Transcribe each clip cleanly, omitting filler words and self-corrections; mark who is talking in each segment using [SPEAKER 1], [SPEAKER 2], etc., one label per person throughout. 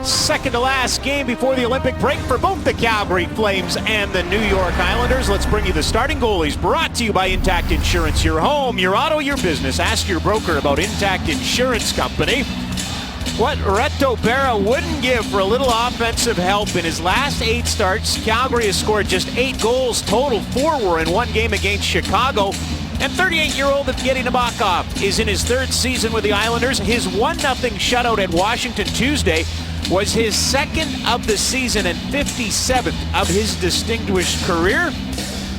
[SPEAKER 1] Second to last game before the Olympic break for both the Calgary Flames and the New York Islanders. Let's bring you the starting goalies, brought to you by Intact Insurance. Your home, your auto, your business. Ask your broker about Intact Insurance Company. What Reto Berra wouldn't give for a little offensive help. In his last 8 starts, Calgary has scored just 8 goals total. 4 were in one game against Chicago. And 38-year-old Evgeny Nabokov is in his 3rd season with the Islanders. His 1-0 shutout at Washington Tuesday was his 2nd of the season and 57th of his distinguished career.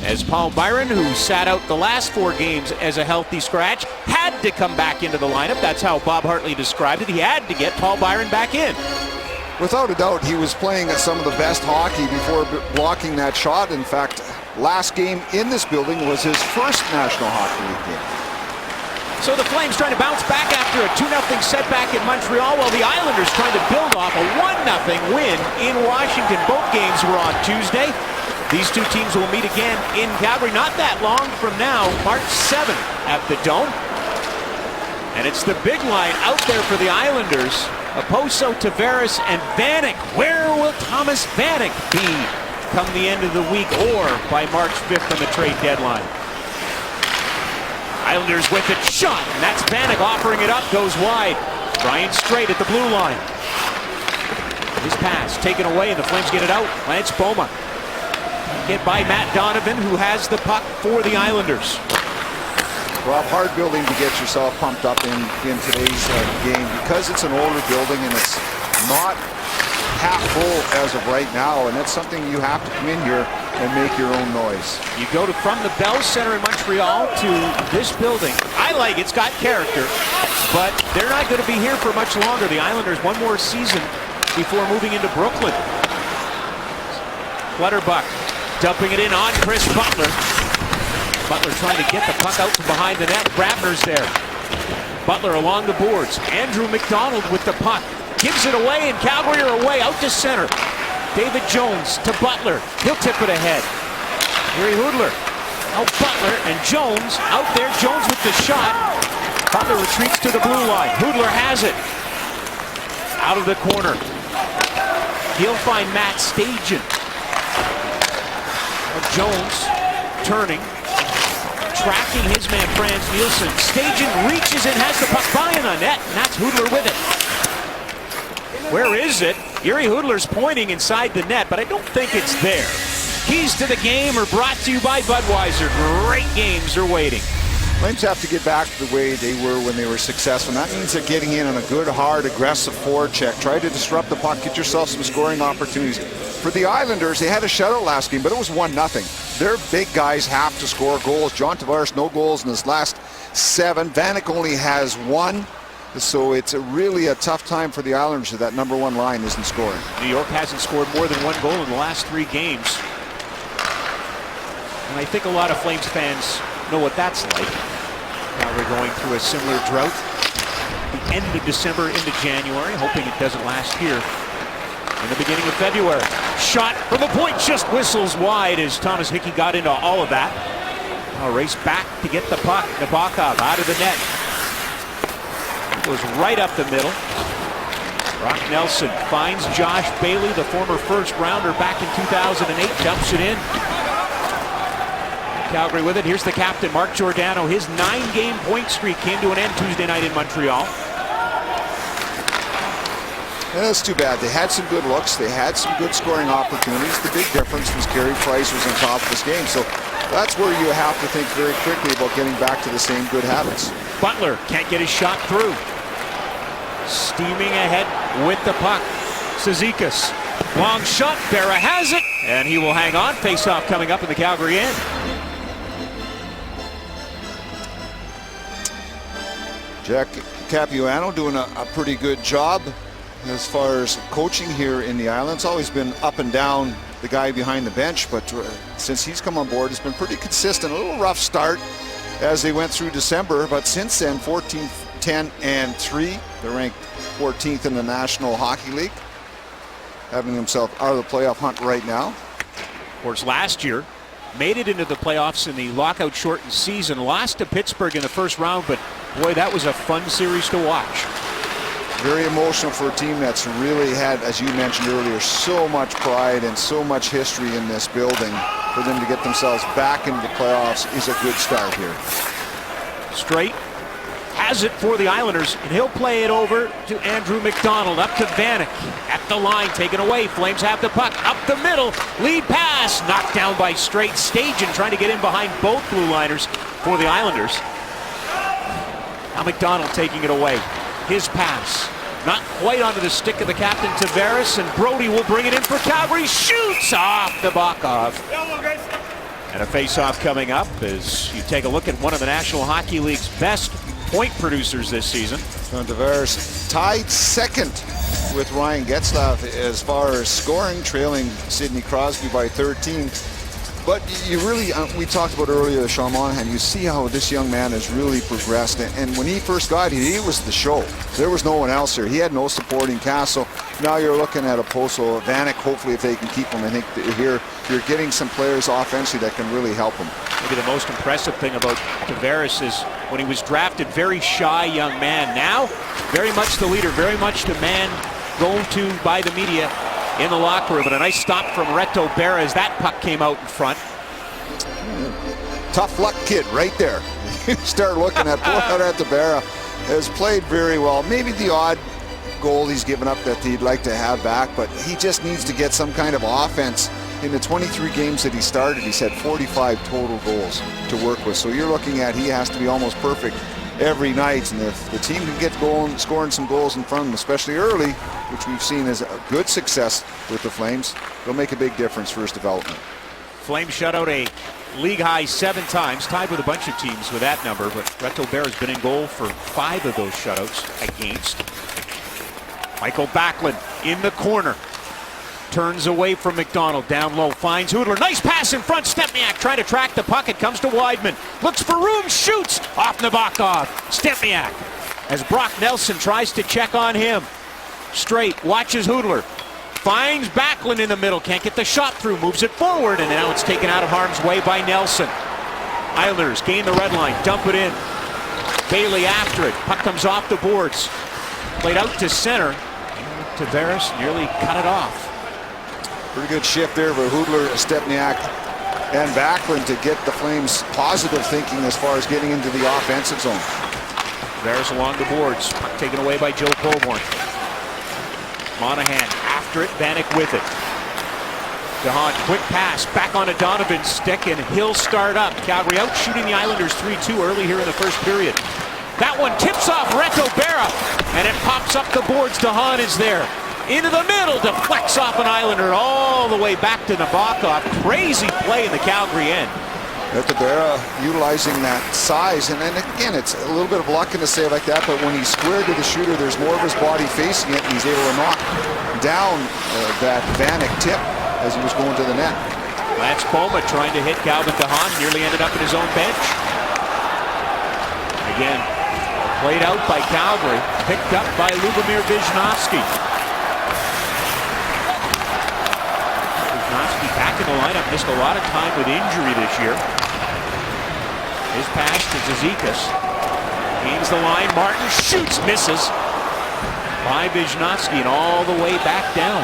[SPEAKER 1] As Paul Byron, who sat out the last 4 games as a healthy scratch, had to come back into the lineup. That's how Bob Hartley described it. He had to get Paul Byron back in.
[SPEAKER 2] Without a doubt, he was playing at some of the best hockey before blocking that shot. In fact, last game in this building was his first National Hockey League game.
[SPEAKER 1] So the Flames trying to bounce back after a 2-0 setback in Montreal, while the Islanders trying to build off a 1-0 win in Washington. Both games were on Tuesday. These two teams will meet again in Calgary not that long from now, March 7th at the Dome. And it's the big line out there for the Islanders. Okposo, Tavares, and Vanek. Where will Thomas Vanek be come the end of the week or by March 5th on the trade deadline? Islanders with it, shot, and that's Vanek offering it up, goes wide. Ryan straight at the blue line. His pass taken away, and the Flames get it out. Lance Boma hit by Matt Donovan, who has the puck for the Islanders.
[SPEAKER 2] Rob, hard building to get yourself pumped up in today's game because it's an older building and it's not half full as of right now, and that's something you have to come in here and make your own noise.
[SPEAKER 1] You go from the Bell Center in Montreal to this building. I like it. It's got character, but they're not going to be here for much longer. The Islanders, one more season before moving into Brooklyn. Clutterbuck dumping it in on Chris Butler. Butler trying to get the puck out from behind the net. Grabner's there. Butler along the boards. Andrew McDonald with the puck. Gives it away, and Calgary are away out to center. David Jones to Butler. He'll tip it ahead. Jiri Hudler. Out Butler and Jones out there. Jones with the shot. Butler retreats to the blue line. Hudler has it. Out of the corner. He'll find Matt Stajan. Jones turning. Tracking his man Frans Nielsen. Stajan reaches and has the puck by in on net, and that's Hudler with it. Where is it? Jiri Hudler's pointing inside the net, but I don't think it's there. Keys to the game are brought to you by Budweiser. Great games are waiting.
[SPEAKER 2] Flames have to get back to the way they were when they were successful. And that means they're getting in on a good, hard, aggressive forecheck. Try to disrupt the puck, get yourself some scoring opportunities. For the Islanders, they had a shutout last game, but it was 1-0. Their big guys have to score goals. John Tavares, no goals in his last 7. Vanek only has 1. So it's really a tough time for the Islanders if that number 1 line isn't scoring.
[SPEAKER 1] New York hasn't scored more than 1 goal in the last 3 games. And I think a lot of Flames fans know what that's like. Now we're going through a similar drought. The end of December into January, hoping it doesn't last here in the beginning of February. Shot from the point just whistles wide as Thomas Hickey got into all of that. Now race back to get the puck. Nabokov out of the net. Goes right up the middle. Brock Nelson finds Josh Bailey, the former first rounder back in 2008, dumps it in. Calgary with it. Here's the captain, Mark Giordano. His 9-game point streak came to an end Tuesday night in Montreal.
[SPEAKER 2] That's too bad. They had some good looks. They had some good scoring opportunities. The big difference was Carey Price was on top of this game. So that's where you have to think very quickly about getting back to the same good habits.
[SPEAKER 1] Butler can't get his shot through. Steaming ahead with the puck. Cizikas. Long shot. Berra has it. And he will hang on. Face-off coming up in the Calgary end.
[SPEAKER 2] Jack Capuano doing a pretty good job as far as coaching here in the Islands. Always been up and down, the guy behind the bench, but since he's come on board, it's been pretty consistent. A little rough start as they went through December, but since then, 14, 10, and 3. They're ranked 14th in the National Hockey League, having himself out of the playoff hunt right now.
[SPEAKER 1] Of course, last year, made it into the playoffs in the lockout-shortened season, lost to Pittsburgh in the first round, but boy, that was a fun series to watch.
[SPEAKER 2] Very emotional for a team that's really had, as you mentioned earlier, so much pride and so much history in this building. For them to get themselves back into the playoffs is a good start here.
[SPEAKER 1] Straight has it for the Islanders, and he'll play it over to Andrew McDonald. Up to Vanek at the line, taken away. Flames have the puck up the middle. Lead pass knocked down by Straight. Stajan trying to get in behind both blue liners for the Islanders. Now McDonald taking it away. His pass not quite onto the stick of the captain Tavares, and Brody will bring it in for Calgary. Shoots off the Bakov. And a face-off coming up as you take a look at one of the National Hockey League's best point producers this season.
[SPEAKER 2] John Tavares tied second with Ryan Getzlaf as far as scoring, trailing Sidney Crosby by 13. But you really, we talked about earlier, Sean Monahan, you see how this young man has really progressed. And when he first got here, he was the show. There was no one else here. He had no supporting cast. So now you're looking at a Poso, Vanek, hopefully if they can keep him. I think that here you're getting some players offensively that can really help him.
[SPEAKER 1] Maybe the most impressive thing about Tavares is when he was drafted, very shy young man. Now, very much the leader, very much the man go to by the media in the locker room. And a nice stop from Reto Berra as that puck came out in front.
[SPEAKER 2] Tough luck kid right there. You start looking at poor Reto Berra has played very well. Maybe the odd goal he's given up that he'd like to have back, but he just needs to get some kind of offense. In the 23 games that he started, he's had 45 total goals to work with. So you're looking at he has to be almost perfect every night. And if the team can get going, scoring some goals in front of him, especially early, which we've seen as a good success with the Flames, it'll make a big difference for his development.
[SPEAKER 1] Flames shut out a league high 7 times, tied with a bunch of teams with that number, but Reto Berra has been in goal for 5 of those shutouts against. Michael Backlund in the corner. Turns away from McDonald, down low, finds Hudler. Nice pass in front, Stempniak trying to track the puck. It comes to Weidman. Looks for room, shoots off Nabokov. Stempniak as Brock Nelson tries to check on him. Straight, watches Hudler. Finds Backlund in the middle, can't get the shot through, moves it forward, and now it's taken out of harm's way by Nelson. Islanders gain the red line, dump it in. Bailey after it, puck comes off the boards. Played out to center. Tavares nearly cut it off.
[SPEAKER 2] Pretty good shift there for Hudler, Stempniak, and Backlund to get the Flames positive thinking as far as getting into the offensive zone.
[SPEAKER 1] Tavares along the boards, puck taken away by Joe Colborne. Monahan after it, Vanek with it. DeHaan, quick pass, back onto Donovan's stick, and he'll start up. Calgary out shooting the Islanders 3-2 early here in the first period. That one tips off Reto Berra, and it pops up the boards. DeHaan is there. Into the middle, deflects off an Islander all the way back to Nabokov. Crazy play in the Calgary end.
[SPEAKER 2] Reto Berra utilizing that size, and then again, it's a little bit of luck in a save like that, but when he's squared to the shooter, there's more of his body facing it, and he's able to knock down that Vanek tip as he was going to the net.
[SPEAKER 1] Lance Boma trying to hit Calvin DeHaan, nearly ended up in his own bench. Again, played out by Calgary, picked up by Lubomir Visnovsky. Back in the lineup, missed a lot of time with injury this year. His pass to Zizekas. Gains the line, Martin shoots, misses. By Visnovsky and all the way back down.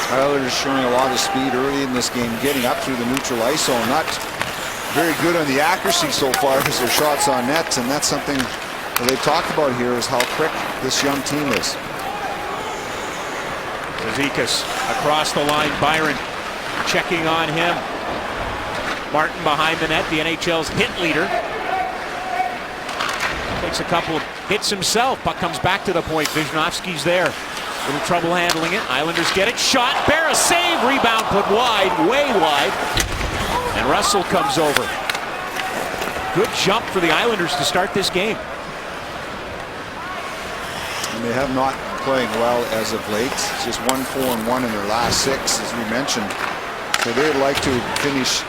[SPEAKER 2] Islanders showing a lot of speed early in this game, getting up through the neutral ice zone. Not very good on the accuracy so far as their shots on net, and that's something that they've talked about here is how quick this young team is.
[SPEAKER 1] Zizekas across the line, Byron checking on him. Martin behind the net, the NHL's hit leader. Takes a couple of hits himself. Puck comes back to the point. Visnovsky's there. Little trouble handling it. Islanders get it. Shot. Berra save. Rebound put wide. Way wide. And Russell comes over. Good jump for the Islanders to start this game.
[SPEAKER 2] And they have not playing well as of late. It's just 1-4-1 in their last 6, as we mentioned. So they'd like to finish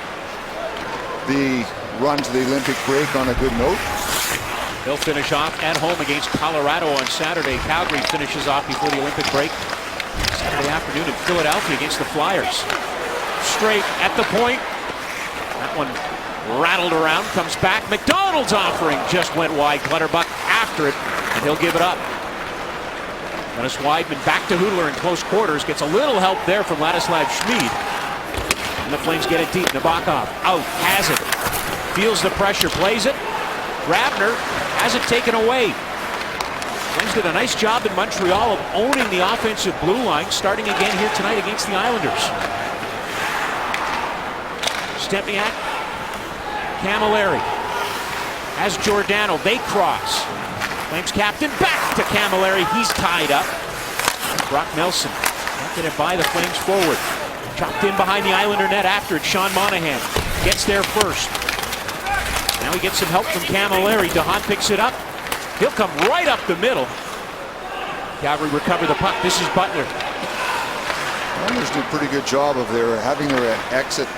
[SPEAKER 2] the run to the Olympic break on a good note.
[SPEAKER 1] They'll finish off at home against Colorado on Saturday. Calgary finishes off before the Olympic break Saturday afternoon in Philadelphia against the Flyers. Straight at the point. That one rattled around, comes back. McDonald's offering just went wide. Clutterbuck after it, and he'll give it up. Dennis Wideman back to Hudler in close quarters. Gets a little help there from Ladislav Schmid. And the Flames get it deep. Nabokov out, has it. Feels the pressure, plays it. Grabner has it taken away. Flames did a nice job in Montreal of owning the offensive blue line, starting again here tonight against the Islanders. Stempniak, Camilleri, has Giordano, they cross. Flames captain back to Camilleri, he's tied up. Brock Nelson, not get it by the Flames forward. Chopped in behind the Islander net after it. Sean Monahan gets there first. Now he gets some help from Camilleri. DeHaan picks it up. He'll come right up the middle. Calgary recover the puck. This is Butler.
[SPEAKER 2] Islanders do a pretty good job of having their exit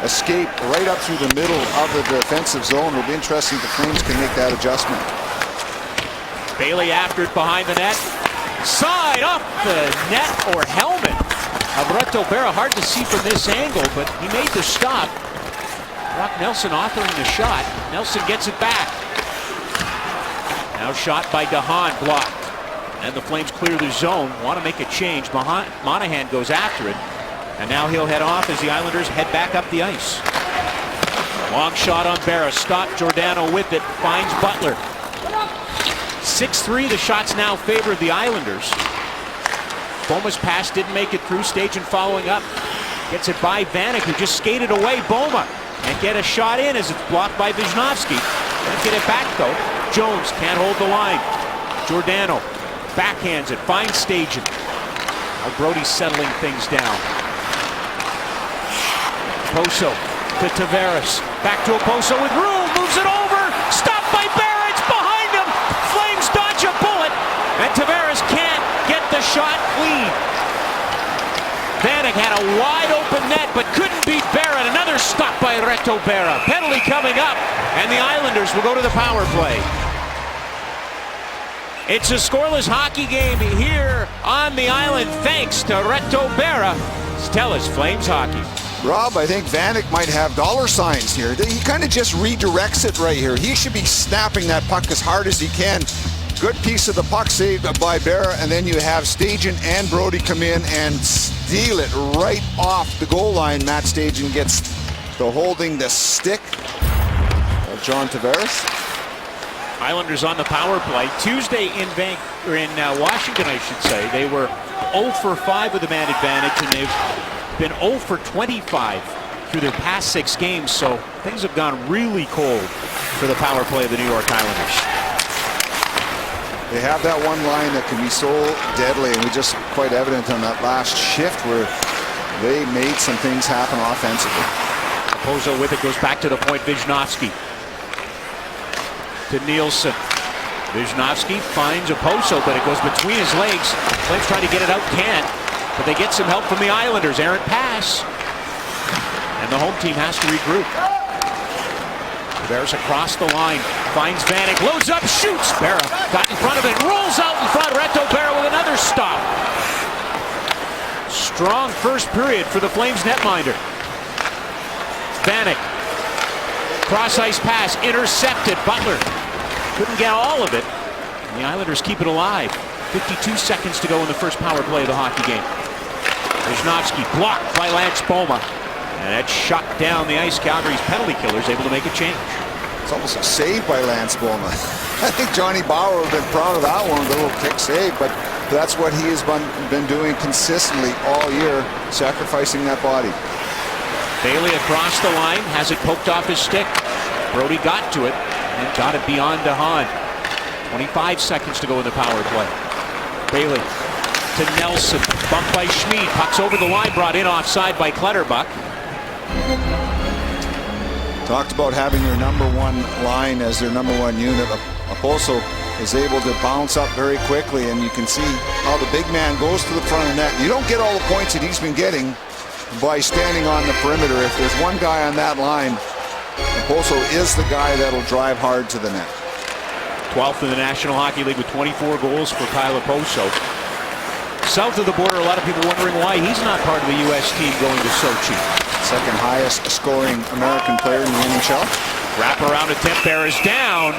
[SPEAKER 2] escape right up through the middle of the defensive zone. It'll be interesting if the Flames can make that adjustment.
[SPEAKER 1] Bailey after it behind the net. Side off the net or helmet of Reto Berra. Hard to see from this angle, but he made the stop. Brock Nelson authoring the shot. Nelson gets it back. Now shot by DeHaan, blocked. And the Flames clear the zone. Want to make a change. Monahan goes after it. And now he'll head off as the Islanders head back up the ice. Long shot on Berra. Stop. Giordano with it. Finds Butler. 6-3. The shots now favor the Islanders. Boma's pass didn't make it through. Stajan following up. Gets it by Vanek, who just skated away. Boma and get a shot in as it's blocked by Wisnowski. Can't get it back though. Jones can't hold the line. Giordano backhands it. Finds Stajan. Now Brody's settling things down. Okposo to Tavares. Back to Okposo with room. Moves it over. Stopped by Berra. It's behind him. Flames dodge a bullet. And Tavares can't get the shot clean. Vanek had a wide open net but couldn't beat Berra. And another stop by Reto Berra. Penalty coming up. And the Islanders will go to the power play. It's a scoreless hockey game here on the island thanks to Reto Berra. Stellas Flames hockey.
[SPEAKER 2] Rob, I think Vanek might have dollar signs here. He kind of just redirects it right here. He should be snapping that puck as hard as he can. Good piece of the puck saved by Berra, and then you have Stajan and Brody come in and steal it right off the goal line. Matt Stajan gets the holding the stick of John Tavares.
[SPEAKER 1] Islanders on the power play. Tuesday in Washington, I should say. They were 0 for 5 with a man advantage, and they've been 0 for 25 through their past 6 games, so things have gone really cold for the power play of the New York Islanders.
[SPEAKER 2] They have that one line that can be so deadly, and we just quite evident on that last shift where they made some things happen offensively.
[SPEAKER 1] Okposo with it goes back to the point. Wisnowski to Nielsen. Wisnowski finds Okposo, but it goes between his legs. Flames trying to get it out, can't. But they get some help from the Islanders. Errant pass. And the home team has to regroup. Tavares across the line. Finds Vanek. Loads up. Shoots. Berra got in front of it. Rolls out in front. Reto Berra with another stop. Strong first period for the Flames netminder. Vanek. Cross ice pass. Intercepted. Butler couldn't get all of it. And the Islanders keep it alive. 52 seconds to go in the first power play of the hockey game. Wisnowski blocked by Lance Boma. And that shot down the ice. Calgary's penalty killers able to make a change.
[SPEAKER 2] It's almost a save by Lance Boma. I think Johnny Bauer would have been proud of that one, the little kick save, but that's what he has been doing consistently all year, sacrificing that body.
[SPEAKER 1] Bailey across the line, has it poked off his stick. Brody got to it and got it beyond DeHaan. 25 seconds to go in the power play. Bailey to Nelson, bumped by Schmid, pucks over the line, brought in offside by Clutterbuck.
[SPEAKER 2] Talked about having your number one line as their number one unit. Okposo is able to bounce up very quickly, and you can see how the big man goes to the front of the net. You don't get all the points that he's been getting by standing on the perimeter. If there's one guy on that line, Okposo is the guy that'll drive hard to the net.
[SPEAKER 1] 12th in the National Hockey League with 24 goals for Kyle Okposo. South of the border, a lot of people wondering why he's not part of the U.S. team going to Sochi.
[SPEAKER 2] Second highest scoring American player in the NHL.
[SPEAKER 1] Wraparound attempt, Berra's down.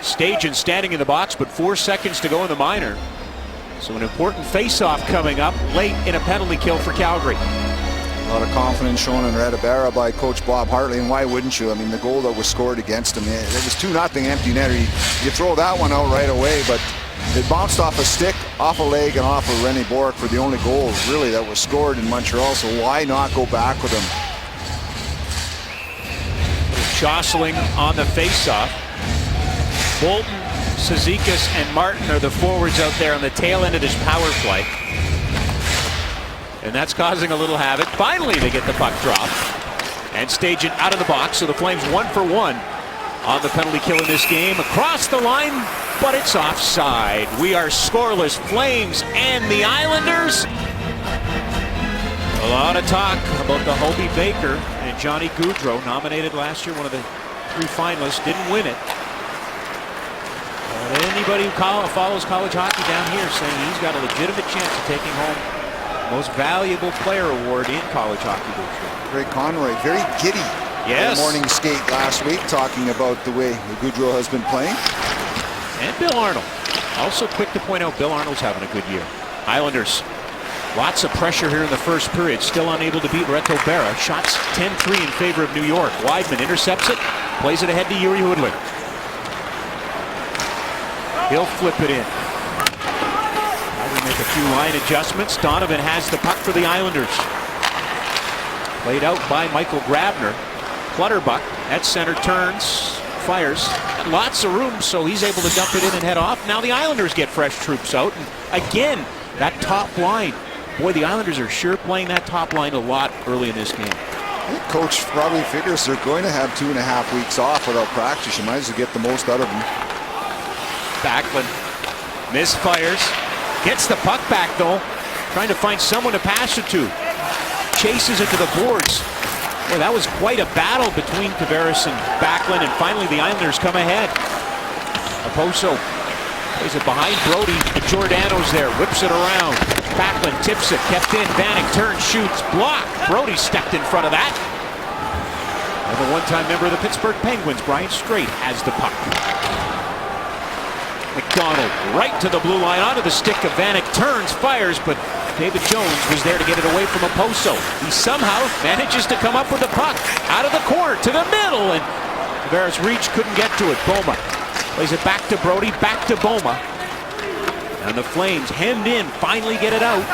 [SPEAKER 1] Stajan standing in the box, but 4 seconds to go in the minor. So an important face-off coming up late in a penalty kill for Calgary.
[SPEAKER 2] A lot of confidence shown in Red Ibarra by Coach Bob Hartley, and why wouldn't you? I mean, the goal that was scored against him, it was 2-0 empty netter. You throw that one out right away, but it bounced off a stick, off a leg, and off of René Bourque for the only goal, really, that was scored in Montreal, so why not go back with him?
[SPEAKER 1] Jostling on the face-off. Bolton, Cizikas, and Martin are the forwards out there on the tail end of this power play. And that's causing a little havoc. Finally, they get the puck dropped and stage it out of the box. So the Flames 1 for 1 on the penalty kill in this game. Across the line, but it's offside. We are scoreless. Flames and the Islanders. A lot of talk about the Hobey Baker and Johnny Gaudreau, nominated last year, one of the 3 finalists, didn't win it. But anybody who follows college hockey down here saying he's got a legitimate chance of taking home Most Valuable Player Award in college hockey this year.
[SPEAKER 2] Greg Conroy, very giddy.
[SPEAKER 1] Yes.
[SPEAKER 2] The morning skate last week, talking about the way Gaudreau has been playing.
[SPEAKER 1] And Bill Arnold. Also quick to point out Bill Arnold's having a good year. Islanders, lots of pressure here in the first period. Still unable to beat Reto Berra. Shots 10-3 in favor of New York. Weidman intercepts it, plays it ahead to Yuri Hoodlin. He'll flip it in. Make a few line adjustments. Donovan has the puck for the Islanders. Played out by Michael Grabner. Clutterbuck at center turns, fires. Got lots of room, so he's able to dump it in and head off. Now the Islanders get fresh troops out. And again, that top line. Boy, the Islanders are sure playing that top line a lot early in this game.
[SPEAKER 2] I think Coach probably figures they're going to have 2.5 weeks off without practice. You might as well get the most out of them.
[SPEAKER 1] Backlund misfires. Gets the puck back, though. Trying to find someone to pass it to. Chases it to the boards. Boy, that was quite a battle between Tavares and Backlund, and finally the Islanders come ahead. Okposo plays it behind Brody. Giordano's there, whips it around. Backlund tips it, kept in. Vanek turns, shoots, blocked. Brody stepped in front of that. And the one-time member of the Pittsburgh Penguins, Brian Straight, has the puck. McDonald right to the blue line, onto the stick of Vanek, turns, fires, but David Jones was there to get it away from Okposo. He somehow manages to come up with the puck out of the corner to the middle, and Tavares reach, couldn't get to it. Boma plays it back to Brody, back to Boma, and the Flames hemmed in, finally get it out.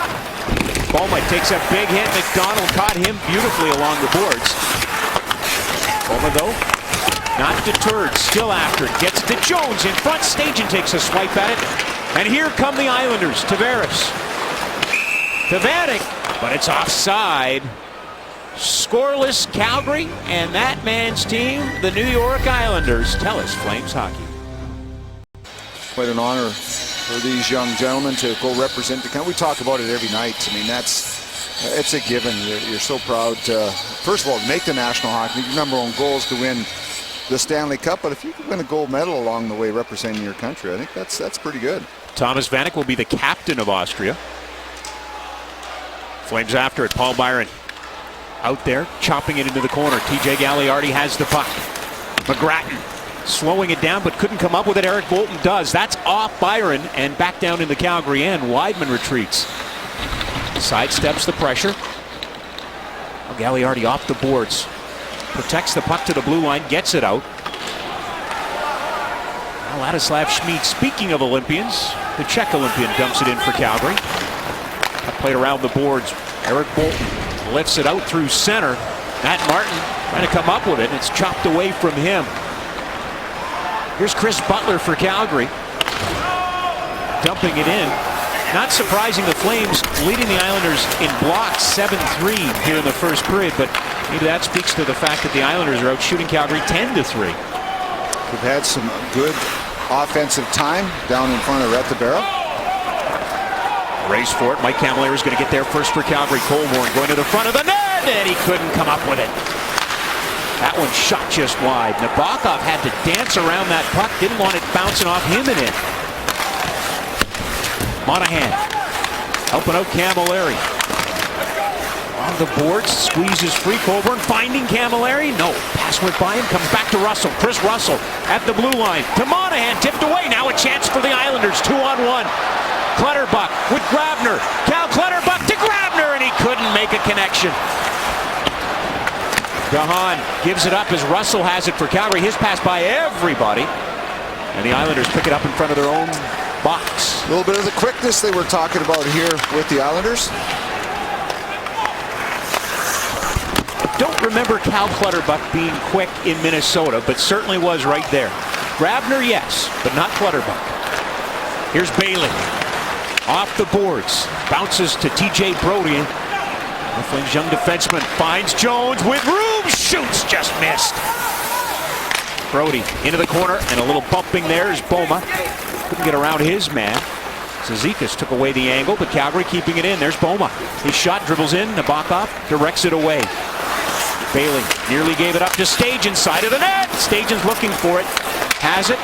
[SPEAKER 1] Boma takes a big hit. McDonald caught him beautifully along the boards. Boma, though, not deterred, still after it. Gets to Jones in front. Stajan takes a swipe at it. And here come the Islanders. Tavares. To Vanek, but it's offside. Scoreless Calgary, and that man's team, the New York Islanders. Tell us, Flames hockey.
[SPEAKER 2] Quite an honor for these young gentlemen to go represent the country. We talk about it every night. I mean, it's a given. You're so proud to, first of all, make the National Hockey League. Your number one goal is to win the Stanley Cup, but if you can win a gold medal along the way representing your country, I think that's pretty good. Thomas
[SPEAKER 1] Vanek will be the captain of Austria. Flames after it. Paul Byron out there, chopping it into the corner. TJ Gagliardi has the puck. McGrattan slowing it down, but couldn't come up with it. Eric Bolton does. That's off Byron, and back down in the Calgary end. Weidman retreats. Sidesteps the pressure. Gagliardi off the boards. Protects the puck to the blue line, gets it out. Now Ladislav Schmid, speaking of Olympians, the Czech Olympian dumps it in for Calgary. Played around the boards. Eric Bolton lifts it out through center. Matt Martin trying to come up with it, and it's chopped away from him. Here's Chris Butler for Calgary. Dumping it in. Not surprising, the Flames leading the Islanders in blocks 7-3 here in the first period, but maybe that speaks to the fact that the Islanders are out shooting Calgary 10-3.
[SPEAKER 2] We've had some good offensive time down in front of Reto Berra.
[SPEAKER 1] Race for it. Mike Camilleri is going to get there first for Calgary. Colborne going to the front of the net, and he couldn't come up with it. That one shot just wide. Nabokov had to dance around that puck, didn't want it bouncing off him and in. Monahan helping out Camilleri. On the boards, squeezes free. Colborne finding Camilleri. No, pass went by him, comes back to Russell. Chris Russell at the blue line. To Monahan, tipped away. Now a chance for the Islanders, 2-on-1. Clutterbuck with Grabner. Cal Clutterbuck to Grabner, and he couldn't make a connection. DeHaan gives it up as Russell has it for Calgary. His pass by everybody. And the Islanders pick it up in front of their own box.
[SPEAKER 2] A little bit of the quickness they were talking about here with the Islanders.
[SPEAKER 1] Don't remember Cal Clutterbuck being quick in Minnesota, but certainly was right there. Grabner, yes, but not Clutterbuck. Here's Bailey. Off the boards. Bounces to TJ Brody. The Flames' young defenseman finds Jones with room. Shoots, just missed. Brody into the corner, and a little bumping there is Boma. Couldn't get around his man. Zizekas took away the angle, but Calgary keeping it in. There's Boma. His shot dribbles in. Nabokov directs it away. Bailey nearly gave it up to Stajan, side of the net. Stajan's looking for it. Has it.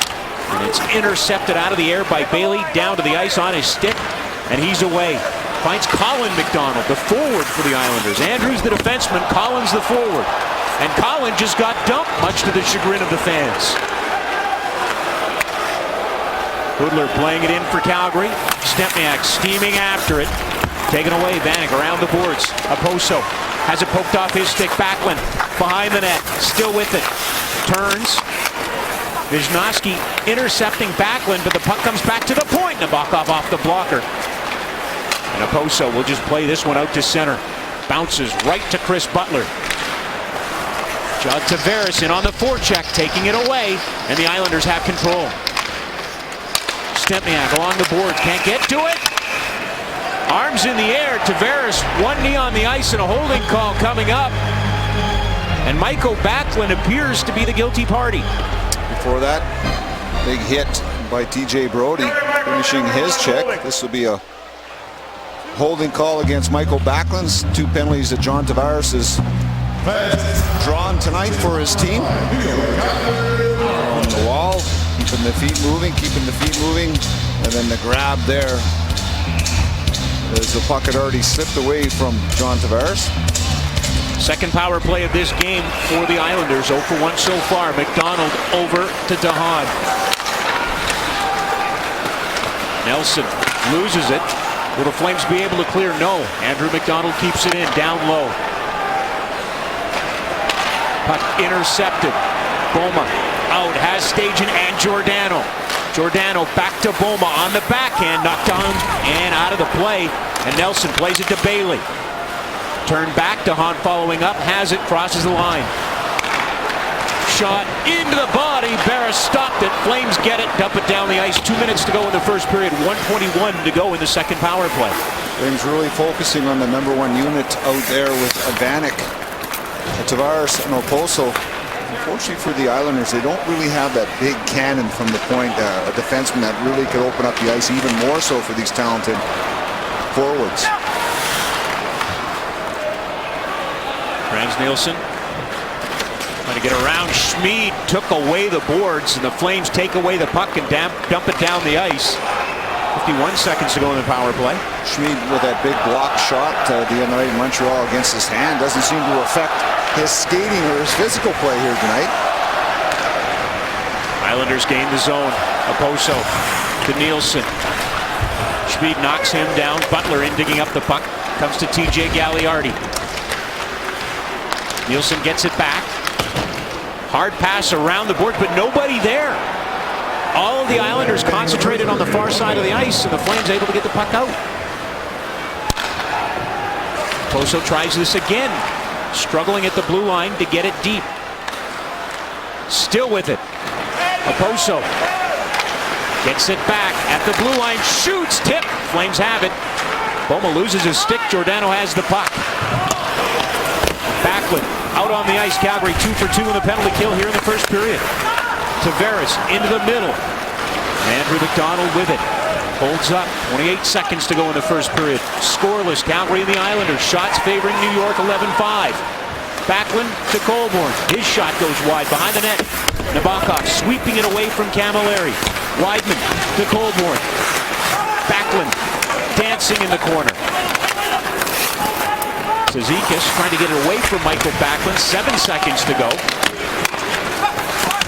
[SPEAKER 1] And it's intercepted out of the air by Bailey, down to the ice on his stick. And he's away. Finds Colin McDonald, the forward for the Islanders. Andrews the defenseman, Collins the forward. And Colin just got dumped, much to the chagrin of the fans. Hoodler playing it in for Calgary. Stempniak steaming after it. Taken away, Vanek around the boards. Oposo has it poked off his stick. Backlund behind the net, still with it. Turns. Wisniewski intercepting Backlund, but the puck comes back to the point. Nabokov off the blocker. And Oposo will just play this one out to center. Bounces right to Chris Butler. John Tavares in on the forecheck, taking it away, and the Islanders have control. Stempniak along the boards, can't get to it. Arms in the air, Tavares, one knee on the ice, and a holding call coming up. And Mikael Backlund appears to be the guilty party.
[SPEAKER 2] Before that, big hit by TJ Brody, finishing his check. This will be a holding call against Mikael Backlund's. 2 penalties that John Tavares has drawn tonight for his team. On the wall, keeping the feet moving, and then the grab there as the puck had already slipped away from John Tavares.
[SPEAKER 1] Second power play of this game for the Islanders. 0 for 1 so far. McDonald over to DeHaan. Nelson loses it. Will the Flames be able to clear? No. Andrew McDonald keeps it in, down low. Puck intercepted. Boma out, has Stajan and Giordano. Giordano back to Boma on the backhand, knocked down and out of the play. And Nelson plays it to Bailey. Turn back, DeHaan following up, has it, crosses the line. Shot into the body, Barras stopped it. Flames get it, dump it down the ice. 2 minutes to go in the first period, 1:21 to go in the second power play.
[SPEAKER 2] Flames really focusing on the number 1 unit out there with Vanek, Tavares, and Oposo. Unfortunately for the Islanders, they don't really have that big cannon from the point, a defenseman that really could open up the ice even more so for these talented forwards.
[SPEAKER 1] Frans Nielsen trying to get around Schmid, took away the boards, and the Flames take away the puck and dump it down the ice. 51 seconds to go in the power play.
[SPEAKER 2] Schmid with that big block shot the other night in Montreal against his hand doesn't seem to affect his skating or his physical play here tonight.
[SPEAKER 1] Islanders gain the zone. Oposo to Nielsen. Schmid knocks him down. Butler in digging up the puck. Comes to TJ Gagliardi. Nielsen gets it back. Hard pass around the board, but nobody there. All of the Islanders concentrated on the far side of the ice, and the Flames able to get the puck out. Oposo tries this again. Struggling at the blue line to get it deep. Still with it. Oposo gets it back at the blue line. Shoots, tip. Flames have it. Boma loses his stick. Giordano has the puck. Backlund out on the ice. Calgary 2 for 2 in the penalty kill here in the first period. Tavares into the middle. Andrew McDonald with it. Holds up. 28 seconds to go in the first period. Scoreless. Calgary and the Islanders. Shots favoring New York 11-5. Backlund to Colborne. His shot goes wide behind the net. Nabokov sweeping it away from Camilleri. Weidman to Colborne. Backlund dancing in the corner. Zizekas trying to get it away from Mikael Backlund. 7 seconds to go.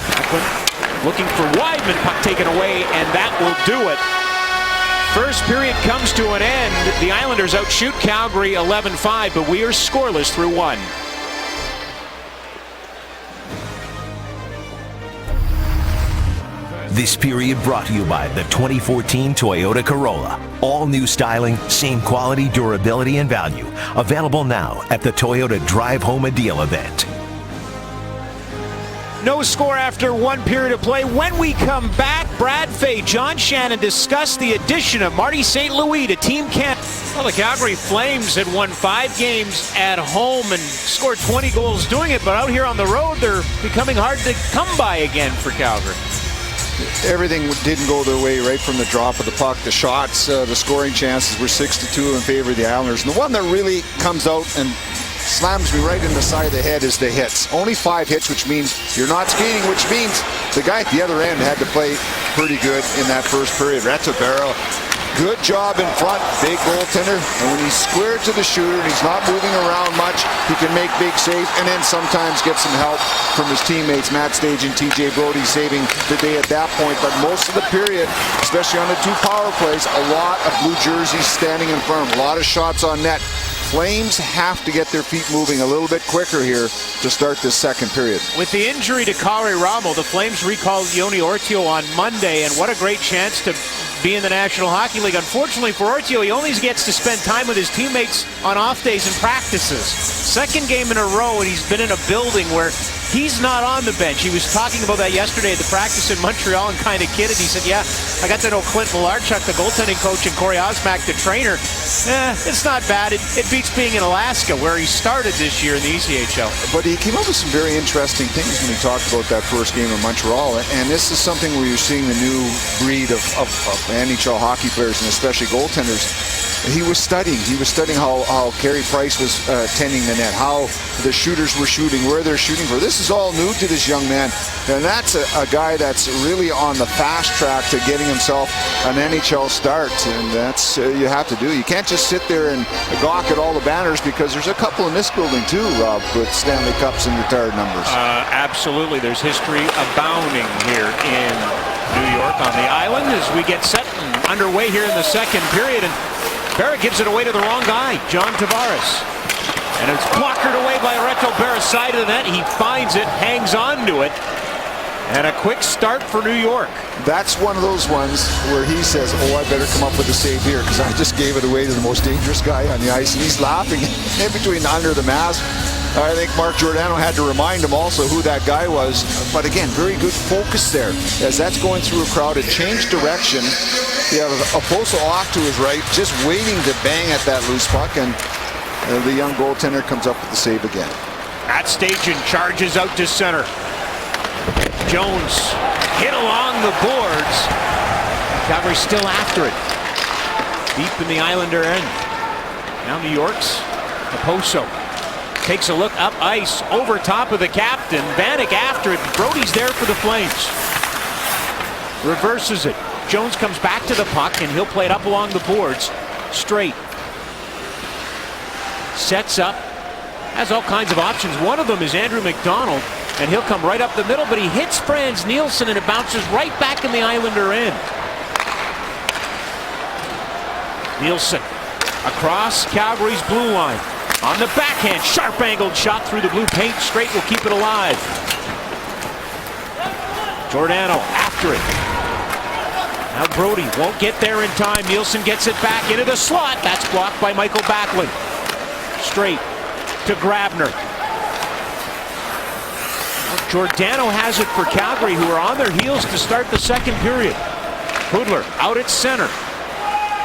[SPEAKER 1] Backlund looking for Weidman. Puck taken away, and that will do it First period comes to an end. The Islanders outshoot Calgary 11-5, but we are scoreless through one.
[SPEAKER 3] This period brought to you by the 2014 Toyota Corolla. All new styling, same quality, durability, and value. Available now at the Toyota Drive Home a Deal event.
[SPEAKER 1] No score after one period of play. When we come back, Brad Fay, John Shannon discuss the addition of Marty St. Louis to Team Canada. Well, the Calgary Flames had won 5 games at home and scored 20 goals doing it, but out here on the road, they're becoming hard to come by again for Calgary.
[SPEAKER 2] Everything didn't go their way right from the drop of the puck. The shots, the scoring chances were 6-2 in favor of the Islanders. And the one that really comes out and slams me right in the side of the head is the hits. Only 5 hits, which means you're not skating, which means the guy at the other end had to play pretty good in that first period. Reto Berra, good job in front, big goaltender. And when he's squared to the shooter and he's not moving around much, he can make big saves and then sometimes get some help from his teammates, Matt Stage and TJ Brody, saving the day at that point. But most of the period, especially on the 2 power plays, a lot of blue jerseys standing in front, a lot of shots on net. Flames have to get their feet moving a little bit quicker here to start this second period.
[SPEAKER 1] With the injury to Kari Ramo, the Flames recalled Joni Ortio on Monday, and what a great chance to be in the National Hockey League. Unfortunately for Ortio, he only gets to spend time with his teammates on off days and practices. Second game in a row, and he's been in a building where he's not on the bench. He was talking about that yesterday at the practice in Montreal and kind of kidded. He said, yeah, I got to know Clint Malarchuk, the goaltending coach, and Corey Osmak, the trainer. It's not bad. It beats being in Alaska, where he started this year in the ECHL.
[SPEAKER 2] But he came up with some very interesting things when he talked about that first game in Montreal. And this is something where you're seeing the new breed of NHL hockey players, and especially goaltenders. He was studying how Carey Price was tending the net, how the shooters were shooting, where they're shooting for. This is all new to this young man, and that's a guy that's really on the fast track to getting himself an NHL start, and that's you have to do. You can't just sit there and gawk at all the banners, because there's a couple in this building too, Rob, with Stanley Cups and retired numbers.
[SPEAKER 1] Absolutely. There's history abounding here in New York on the island as we get set and underway here in the second period. And Berra gives it away to the wrong guy, John Tavares. And it's blockered away by Reto Berra, side of the net. He finds it, hangs on to it. And a quick start for New York.
[SPEAKER 2] That's one of those ones where he says, oh, I better come up with a save here, because I just gave it away to the most dangerous guy on the ice. And he's laughing in between under the mask. I think Mark Giordano had to remind him also who that guy was. But again, very good focus there as that's going through a crowd. It changed direction. You have Oposo off to his right, just waiting to bang at that loose puck, and the young goaltender comes up with the save again.
[SPEAKER 1] At stage and charges out to center. Jones hit along the boards. Calgary still after it. Deep in the Islander end. Now New York's Oposo takes a look up ice over top of the captain. Vanek after it. Brody's there for the Flames. Reverses it. Jones comes back to the puck, and he'll play it up along the boards. Straight. Sets up. Has all kinds of options. One of them is Andrew McDonald, and he'll come right up the middle, but he hits Frans Nielsen, and it bounces right back in the Islander end. Nielsen across Calgary's blue line. On the backhand, sharp angled shot through the blue paint. Straight will keep it alive. Giordano after it. Now Brody won't get there in time. Nielsen gets it back into the slot. That's blocked by Michael Backlund. Straight to Grabner. Well, Giordano has it for Calgary, who are on their heels to start the second period. Hudler out at center.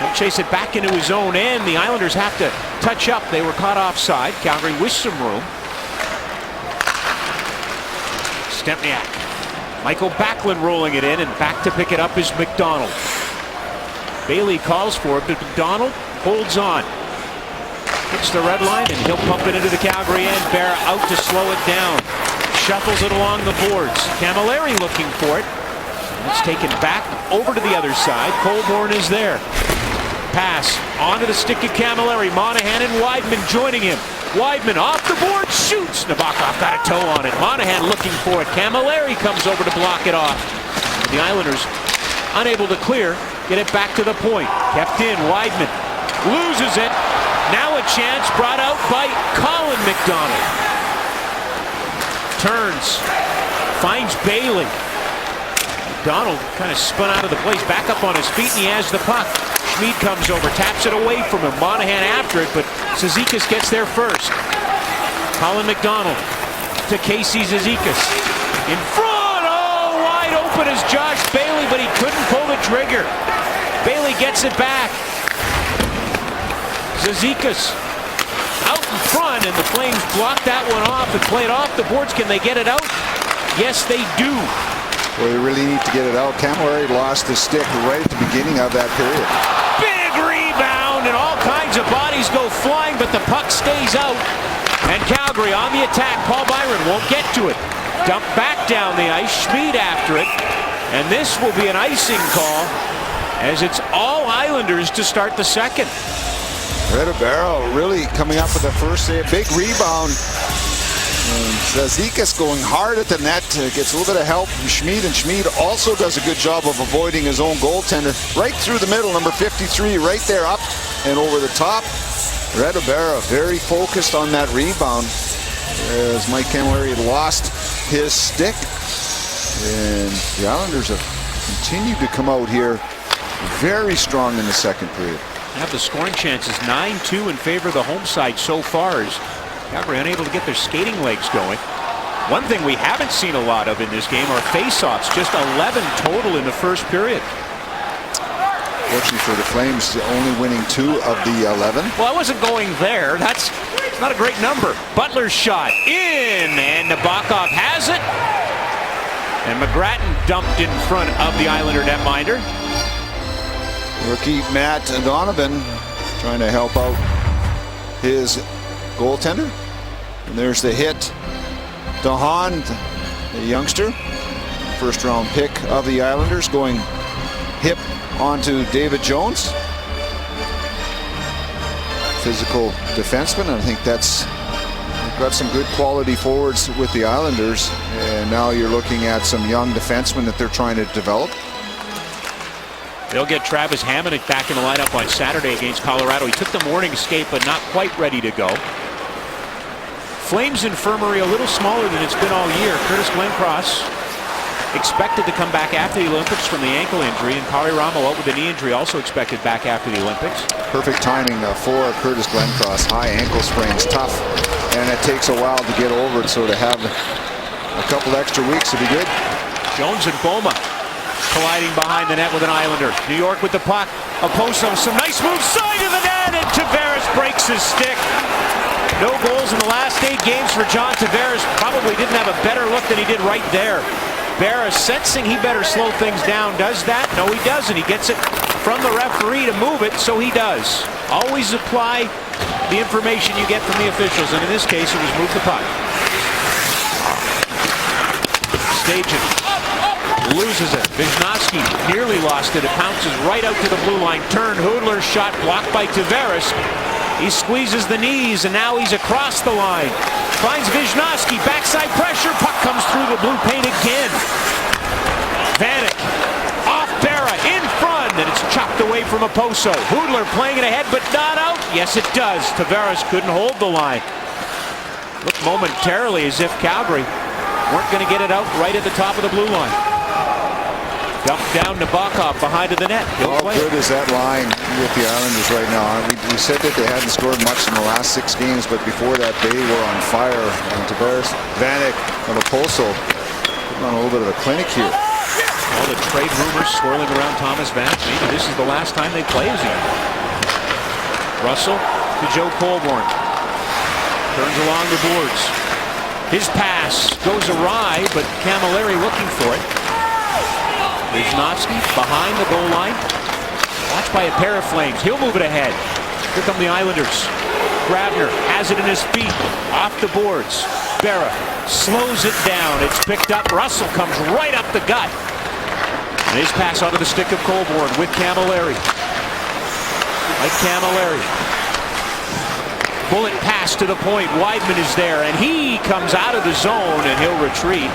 [SPEAKER 1] He'll chase it back into his own end. The Islanders have to touch up. They were caught offside. Calgary with some room. Stempniak. Michael Backlund rolling it in, and back to pick it up is McDonald. Bailey calls for it, but McDonald holds on. Hits the red line, and he'll pump it into the Calgary end. Berra out to slow it down. Shuffles it along the boards. Camilleri looking for it. And it's taken back over to the other side. Colborne is there. Pass onto the stick of Camilleri. Monahan and Weidman joining him. Weidman off the board, shoots. Nabokov got a toe on it. Monahan looking for it. Camilleri comes over to block it off. The Islanders unable to clear, get it back to the point. Kept in, Weidman loses it. Now a chance brought out by Colin McDonald. Turns, finds Bailey. McDonald kind of spun out of the place, back up on his feet, and he has the puck. Schmid comes over, taps it away from him. Monahan after it, but Cizikas gets there first. Colin McDonald to Casey Cizikas. In front, oh, wide open is Josh Bailey, but he couldn't pull the trigger. Bailey gets it back. Cizikas out in front, and the Flames block that one off and play it off the boards. Can they get it out? Yes, they do.
[SPEAKER 2] Well, they really need to get it out. Camilleri lost his stick right at the beginning of that period.
[SPEAKER 1] Big rebound, and all kinds of bodies go flying, but the puck stays out. And Calgary on the attack. Paul Byron won't get to it. Dumped back down the ice. Schmid after it. And this will be an icing call, as it's all Islanders to start the second.
[SPEAKER 2] Redibero really coming up with the first save. Big rebound. And Cizikas going hard at the net. Gets a little bit of help from Schmid, and Schmid also does a good job of avoiding his own goaltender. Right through the middle, number 53, right there, up and over the top. Redibero very focused on that rebound, as Mike Camilleri lost his stick. And the Islanders have continued to come out here very strong in the second period.
[SPEAKER 1] Have the scoring chances 9-2 in favor of the home side so far, as Calgary unable to get their skating legs going. One thing we haven't seen a lot of in this game are face-offs, just 11 total in the first period.
[SPEAKER 2] Fortunately for the Flames, only winning 2 of the 11.
[SPEAKER 1] Well, I wasn't going there. That's not a great number. Butler's shot in, and Nabokov has it. And McGrattan dumped in front of the Islander netminder.
[SPEAKER 2] Rookie Matt Donovan trying to help out his goaltender. And there's the hit to Hahn, the youngster, first round pick of the Islanders, going hip onto David Jones. Physical defenseman. I think that's got some good quality forwards with the Islanders, and now you're looking at some young defensemen that they're trying to develop.
[SPEAKER 1] They'll get Travis Hamonic back in the lineup on Saturday against Colorado. He took the morning skate, but not quite ready to go. Flames infirmary a little smaller than it's been all year. Curtis Glencross expected to come back after the Olympics from the ankle injury, and Kari Ramo out with a knee injury, also expected back after the Olympics.
[SPEAKER 2] Perfect timing for Curtis Glencross. High ankle sprains, tough, and it takes a while to get over it, so to have a couple extra weeks would be good.
[SPEAKER 1] Jones and Boma colliding behind the net with an Islander. New York with the puck. Oposo, some nice moves, side of the net, and Tavares breaks his stick. No goals in the last 8 games for John Tavares. Probably didn't have a better look than he did right there. Barra sensing he better slow things down. Does that? No, he doesn't. He gets it from the referee to move it, so he does. Always apply the information you get from the officials, and in this case, it was move the puck. Stajan loses it. Wisniewski nearly lost it. It bounces right out to the blue line. Turn. Hudler's shot blocked by Tavares. He squeezes the knees, and now he's across the line. Finds Wisniewski. Backside pressure. Puck comes through the blue paint again. Vanek off Barra in front, and it's chopped away from Oposo. Hudler playing it ahead, but not out. Yes, it does. Tavares couldn't hold the line. Looked momentarily as if Calgary weren't going to get it out right at the top of the blue line. Dumped down Nabokov behind of the net.
[SPEAKER 2] How good is that line with the Islanders right now? We said that they hadn't scored much in the last 6 games, but before that they were on fire. And Tavares, Vanek, and Oposo putting on a little bit of a clinic here.
[SPEAKER 1] All the trade rumors swirling around Thomas Vanek. Maybe this is the last time they play as a unit. Russell to Joe Colborne. Turns along the boards. His pass goes awry, but Camilleri looking for it. Wisniewski behind the goal line. Watched by a pair of Flames. He'll move it ahead. Here come the Islanders. Grabner has it in his feet. Off the boards. Barra slows it down. It's picked up. Russell comes right up the gut. And his pass onto the stick of Colborne with Camilleri. Like Camilleri. Bullet pass to the point. Weidman is there, and he comes out of the zone, and he'll retreat.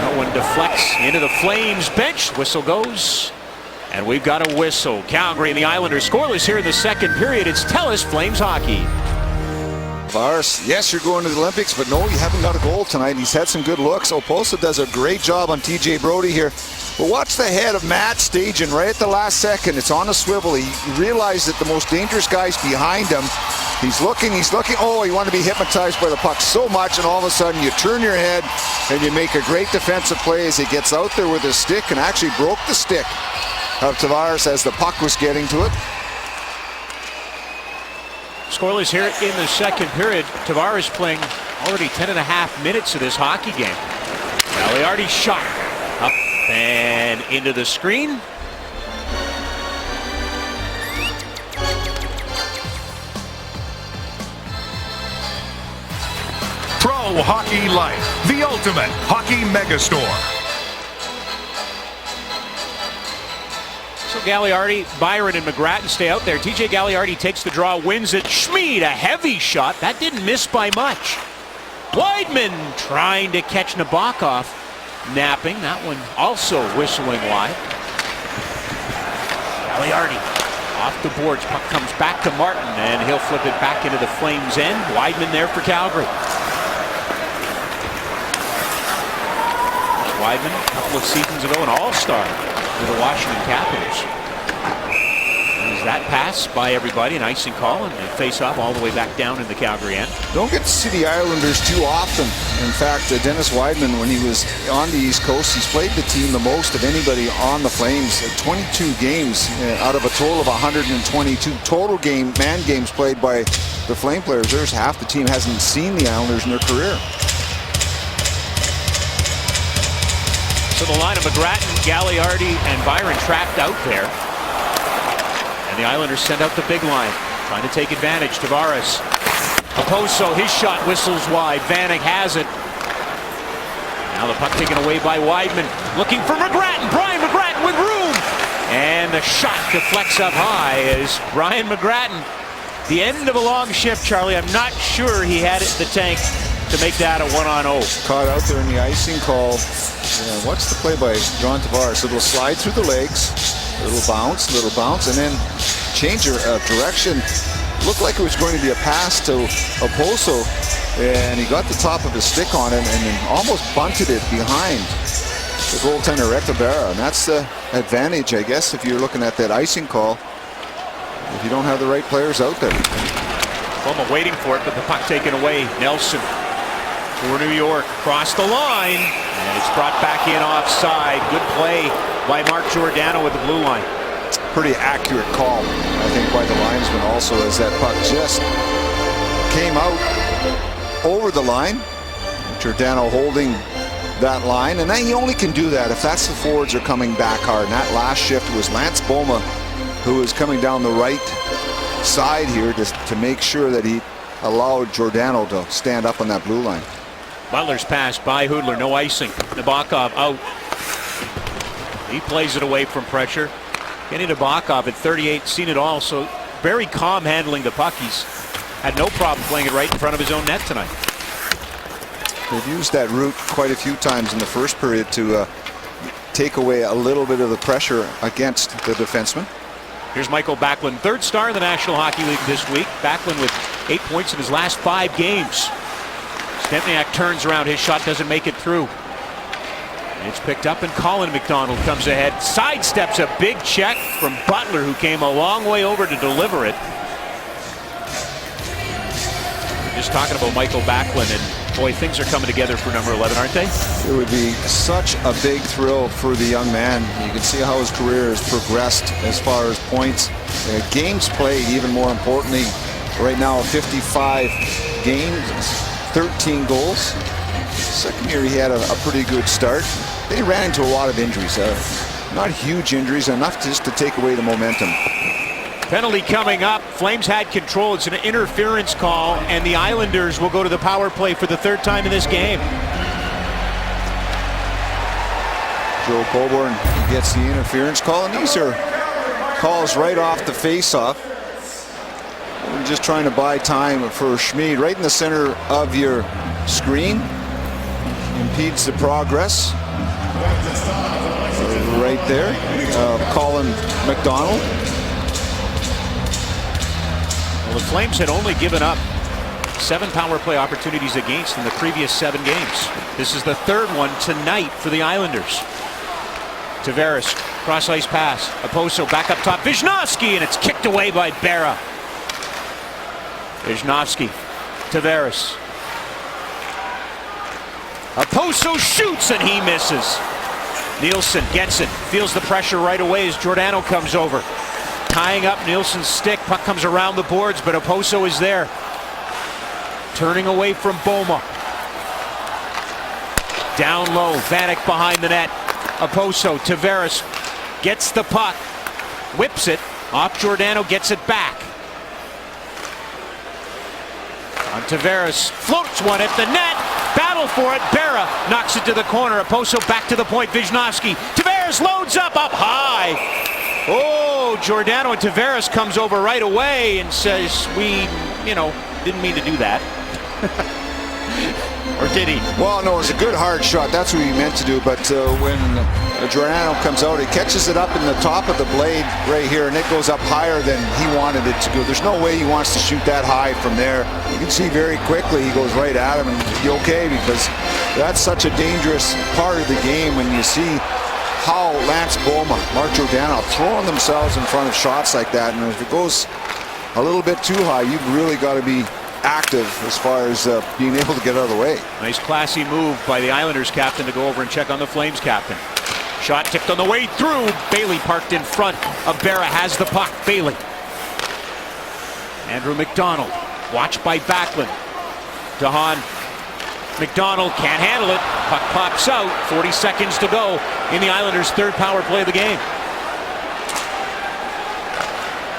[SPEAKER 1] No one deflects into the Flames bench. Whistle goes. And we've got a whistle. Calgary and the Islanders scoreless here in the second period. It's TELUS Flames hockey.
[SPEAKER 2] Tavares, yes, you're going to the Olympics, but no, you haven't got a goal tonight. He's had some good looks. Oposo does a great job on TJ Brody here. But watch the head of Matt Stajan right at the last second. It's on a swivel. He realized that the most dangerous guy's behind him. He's looking. Oh, he wanted to be hypnotized by the puck so much, and all of a sudden you turn your head and you make a great defensive play as he gets out there with his stick and actually broke the stick of Tavares as the puck was getting to it.
[SPEAKER 1] Scoreless here in the second period. Tavares playing already 10.5 minutes of this hockey game. Gagliardi shot up and into the screen.
[SPEAKER 4] Pro Hockey Life, the ultimate hockey megastore.
[SPEAKER 1] So Gagliardi, Byron, and McGrattan stay out there. TJ Gagliardi takes the draw, wins it. Schmid, a heavy shot. That didn't miss by much. Weidman trying to catch Nabokov. Napping. That one also whistling wide. Gagliardi off the boards. Puck comes back to Martin, and he'll flip it back into the Flames' end. Weidman there for Calgary. Weidman, a couple of seasons ago, an all-star for the Washington Capitals. Is that pass by everybody, an icing call, and they face off all the way back down in the Calgary end.
[SPEAKER 2] Don't get to see the Islanders too often. In fact, Dennis Weidman, when he was on the East Coast, he's played the team the most of anybody on the Flames. 22 games out of a total of 122 total man games played by the Flame players. There's half the team hasn't seen the Islanders in their career.
[SPEAKER 1] So the line of McGrattan, Gagliardi, and Byron trapped out there. And the Islanders send out the big line, trying to take advantage. Tavares. Oposo, his shot whistles wide. Vanek has it. Now the puck taken away by Weidman. Looking for McGrattan. Brian McGrattan with room. And the shot deflects up high as Brian McGrattan. The end of a long shift, Charlie. I'm not sure he had it in the tank to make that a 1-on-0.
[SPEAKER 2] Caught out there in the icing call. Yeah, what's the play by John Tavares? A little slide through the legs, a little bounce, and then change of direction. Looked like it was going to be a pass to Oposo, and he got the top of his stick on it and then almost bunted it behind the goaltender Etabara. And that's the advantage, I guess, if you're looking at that icing call, if you don't have the right players out there.
[SPEAKER 1] Boma waiting for it, but the puck taken away. Nelson for New York, across the line, and it's brought back in offside. Good play by Mark Giordano with the blue line.
[SPEAKER 2] Pretty accurate call, I think, by the linesman also, as that puck just came out over the line. Giordano holding that line, and then he only can do that if that's the forwards are coming back hard. And that last shift was Lance Boma, who was coming down the right side here to make sure that he allowed Giordano to stand up on that blue line.
[SPEAKER 1] Butler's pass by Hudler, no icing. Nabokov out. He plays it away from pressure. Kenny Nabokov at 38, seen it all, so very calm handling the puck. He's had no problem playing it right in front of his own net tonight.
[SPEAKER 2] They've used that route quite a few times in the first period to take away a little bit of the pressure against the defenseman.
[SPEAKER 1] Here's Michael Backlund, third star in the National Hockey League this week. Backlund with 8 points in his last 5 games. Stempniak turns around, his shot doesn't make it through. It's picked up and Colin McDonald comes ahead. Sidesteps a big check from Butler, who came a long way over to deliver it. Just talking about Michael Backlund, and boy, things are coming together for number 11, aren't they?
[SPEAKER 2] It would be such a big thrill for the young man. You can see how his career has progressed as far as points, games played, even more importantly. Right now, 55 games, 13 goals. Second year, he had a pretty good start. They ran into a lot of injuries. Not huge injuries, enough just to take away the momentum.
[SPEAKER 1] Penalty coming up. Flames had control. It's an interference call, and the Islanders will go to the power play for the third time in this game.
[SPEAKER 2] Joe Coburn gets the interference call, and these are calls right off the face-off. We're just trying to buy time for Schmid right in the center of your screen. Impedes the progress. Right there, Colin McDonald.
[SPEAKER 1] Well, the Flames had only given up 7 power play opportunities against in the previous 7 games. This is the 3rd one tonight for the Islanders. Tavares, cross ice pass. Oposo back up top. Wisniewski, and it's kicked away by Berra. Wisniewski, Tavares. Oposo shoots and he misses. Nielsen gets it, feels the pressure right away as Giordano comes over. Tying up Nielsen's stick, puck comes around the boards, but Oposo is there. Turning away from Boma. Down low, Vanek behind the net. Oposo, Tavares gets the puck, whips it, off Giordano, gets it back. On Tavares, floats one at the net, battle for it, Berra knocks it to the corner, Oposo back to the point, Wisniewski, Tavares loads up high. Oh, Giordano and Tavares comes over right away and says, we, didn't mean to do that. Or did he?
[SPEAKER 2] Well, no, it was a good hard shot. That's what he meant to do. But when Giordano comes out, he catches it up in the top of the blade right here, and it goes up higher than he wanted it to go. There's no way he wants to shoot that high from there. You can see very quickly he goes right at him, and he's okay, because that's such a dangerous part of the game when you see how Lance Boma, Mark Giordano throwing themselves in front of shots like that. And if it goes a little bit too high, you've really got to be active as far as being able to get out of the way.
[SPEAKER 1] Nice classy move by the Islanders captain to go over and check on the Flames captain. Shot tipped on the way through. Bailey parked in front of Berra, has the puck. Bailey. Andrew McDonald, watched by Backlund. DeHaan. McDonald can't handle it. Puck pops out. 40 seconds to go in the Islanders' 3rd power play of the game.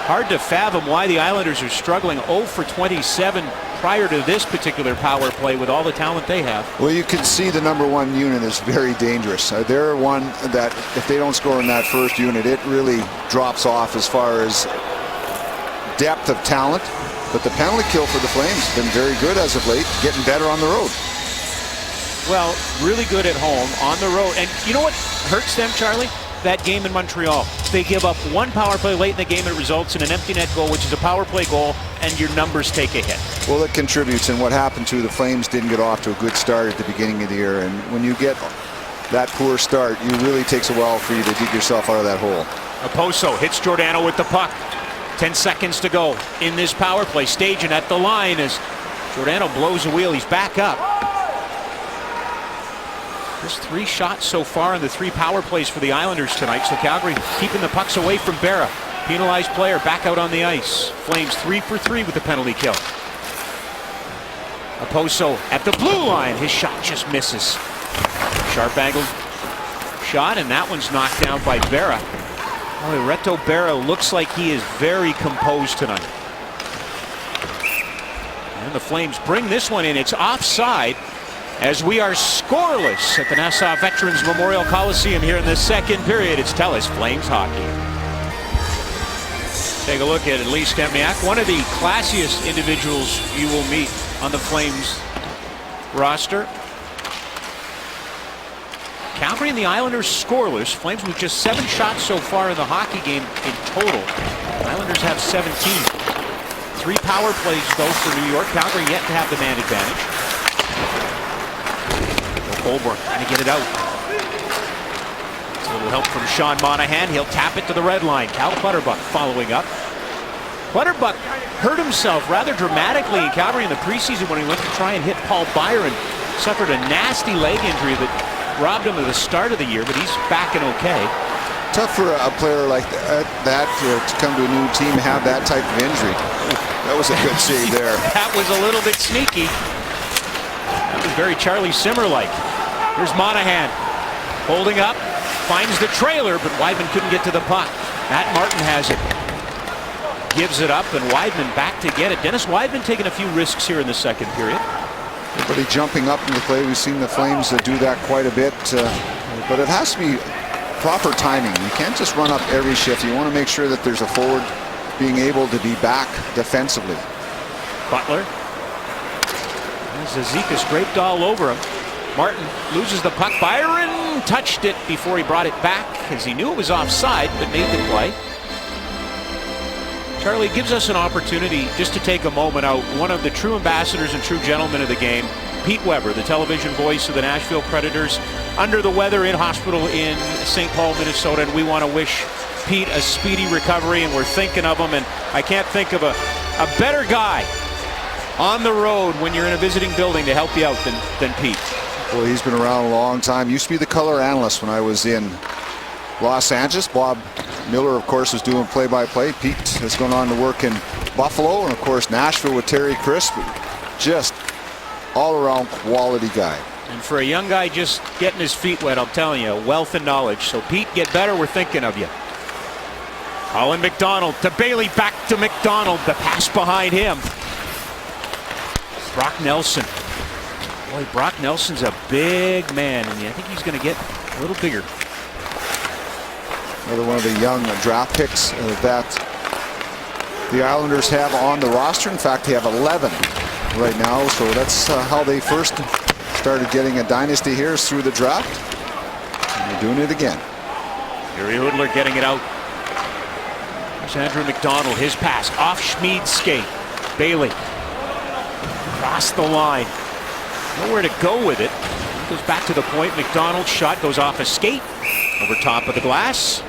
[SPEAKER 1] Hard to fathom why the Islanders are struggling. 0 for 27 prior to this particular power play with all the talent they have.
[SPEAKER 2] Well, you can see the #1 unit is very dangerous. They're one that if they don't score in that first unit, it really drops off as far as depth of talent. But the penalty kill for the Flames has been very good as of late, getting better on the road.
[SPEAKER 1] Well, really good at home, on the road. And you know what hurts them, Charlie? That game in Montreal. They give up 1 power play late in the game. It results in an empty net goal, which is a power play goal, and your numbers take a hit.
[SPEAKER 2] Well, it contributes. And what happened to the Flames didn't get off to a good start at the beginning of the year. And when you get that poor start, it really takes a while for you to dig yourself out of that hole.
[SPEAKER 1] Oposo hits Giordano with the puck. 10 seconds to go in this power play. Staging at the line as Giordano blows a wheel. He's back up. There's 3 shots so far in the 3 power plays for the Islanders tonight. So Calgary keeping the pucks away from Berra. Penalized player back out on the ice. Flames 3 for 3 with the penalty kill. Oposo at the blue line. His shot just misses. Sharp angled shot, and that one's knocked down by Berra. Oh, Reto Berra looks like he is very composed tonight. And the Flames bring this one in. It's offside as we are scoreless at the Nassau Veterans Memorial Coliseum here in the 2nd period. It's TELUS Flames hockey. Take a look at Lee Stempniak, one of the classiest individuals you will meet on the Flames roster. Calgary and the Islanders scoreless. Flames with just 7 shots so far in the hockey game in total. Islanders have 17. 3 power plays though for New York. Calgary yet to have the man advantage. Colborne trying to get it out. It's a little help from Sean Monahan. He'll tap it to the red line. Cal Clutterbuck following up. Clutterbuck hurt himself rather dramatically in Calgary in the preseason when he went to try and hit Paul Byron. Suffered a nasty leg injury that robbed him at the start of the year, but he's back and okay.
[SPEAKER 2] Tough for a player like that to come to a new team and have that type of injury. That was a good save there.
[SPEAKER 1] That was a little bit sneaky. That was very Charlie Simmer-like. Here's Monahan holding up, finds the trailer, but Weidman couldn't get to the puck. Matt Martin has it. Gives it up, and Weidman back to get it. Dennis Weidman taking a few risks here in the 2nd period.
[SPEAKER 2] Everybody jumping up in the play. We've seen the Flames do that quite a bit, but it has to be proper timing. You can't just run up every shift. You want to make sure that there's a forward being able to be back defensively.
[SPEAKER 1] Butler. Zizekas draped all over him. Martin loses the puck. Byron touched it before he brought it back as he knew it was offside, but made the play. Charlie, gives us an opportunity just to take a moment out. One of the true ambassadors and true gentlemen of the game, Pete Weber, the television voice of the Nashville Predators, under the weather in hospital in St. Paul, Minnesota, and we want to wish Pete a speedy recovery, and we're thinking of him, and I can't think of a better guy on the road when you're in a visiting building to help you out than Pete.
[SPEAKER 2] Well, he's been around a long time. Used to be the color analyst when I was in Los Angeles. Bob Miller, of course, was doing play-by-play. Pete has gone on to work in Buffalo and, of course, Nashville with Terry Crisp. Just all-around quality guy.
[SPEAKER 1] And for a young guy just getting his feet wet, I'm telling you, wealth and knowledge. So, Pete, get better. We're thinking of you. Colin McDonald to Bailey, back to McDonald. The pass behind him. Brock Nelson. Boy, Brock Nelson's a big man, and I think he's going to get a little bigger.
[SPEAKER 2] Another one of the young draft picks that the Islanders have on the roster. In fact, they have 11 right now, so that's how they first started getting a dynasty here, is through the draft. And they're doing it again.
[SPEAKER 1] Gary Hoodler getting it out. There's Andrew McDonald, his pass off Schmid's skate. Bailey across the line. Nowhere to go with it. He goes back to the point. McDonald's shot goes off a skate over top of the glass.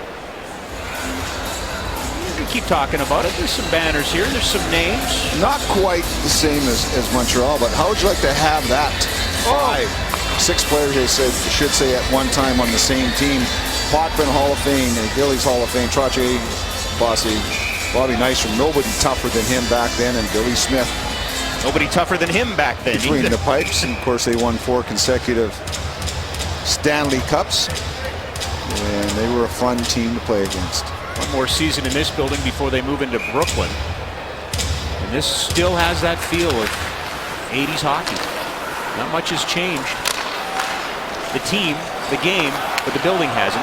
[SPEAKER 1] We keep talking about it. There's some banners here. There's some names.
[SPEAKER 2] Not quite the same as Montreal, but how would you like to have that 5-6 players, they should say at one time on the same team? Potvin Hall of Fame, Gillies Hall of Fame, Trottier, Bossy, Bobby Nystrom. Nobody tougher than him back then, and Billy Smith.
[SPEAKER 1] Nobody tougher than him back then.
[SPEAKER 2] Between the pipes, and of course they won 4 consecutive Stanley Cups, and they were a fun team to play against.
[SPEAKER 1] One more season in this building before they move into Brooklyn, and this still has that feel of 80s hockey. Not much has changed. The team, the game, but the building hasn't.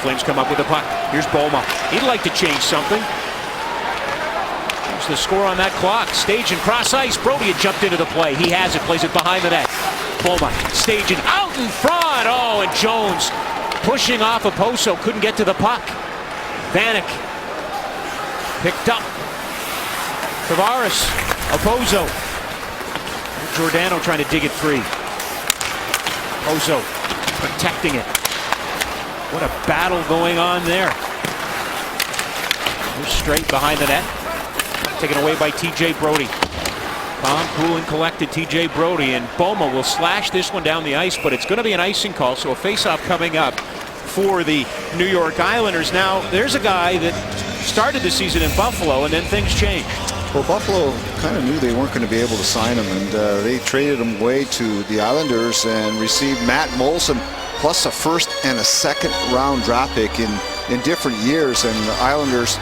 [SPEAKER 1] Flames come up with the puck. Here's Boma. He'd like to change something. The score on that clock. Stage and cross ice. Brody had jumped into the play. He has it. Plays it behind the net. Boma staging out in front. Oh, and Jones pushing off Oposo. Couldn't get to the puck. Vanek picked up. Tavares. Oposo. Giordano trying to dig it free. Oposo protecting it. What a battle going on there. They're straight behind the net. Taken away by T.J. Brody. Calm, cool, and collected T.J. Brody, and Boma will slash this one down the ice, but it's going to be an icing call, so a face-off coming up for the New York Islanders. Now, there's a guy that started the season in Buffalo, and then things changed.
[SPEAKER 2] Well, Buffalo kind of knew they weren't going to be able to sign him, and they traded him away to the Islanders and received Matt Molson, plus a first and a second round draft pick in different years, and the Islanders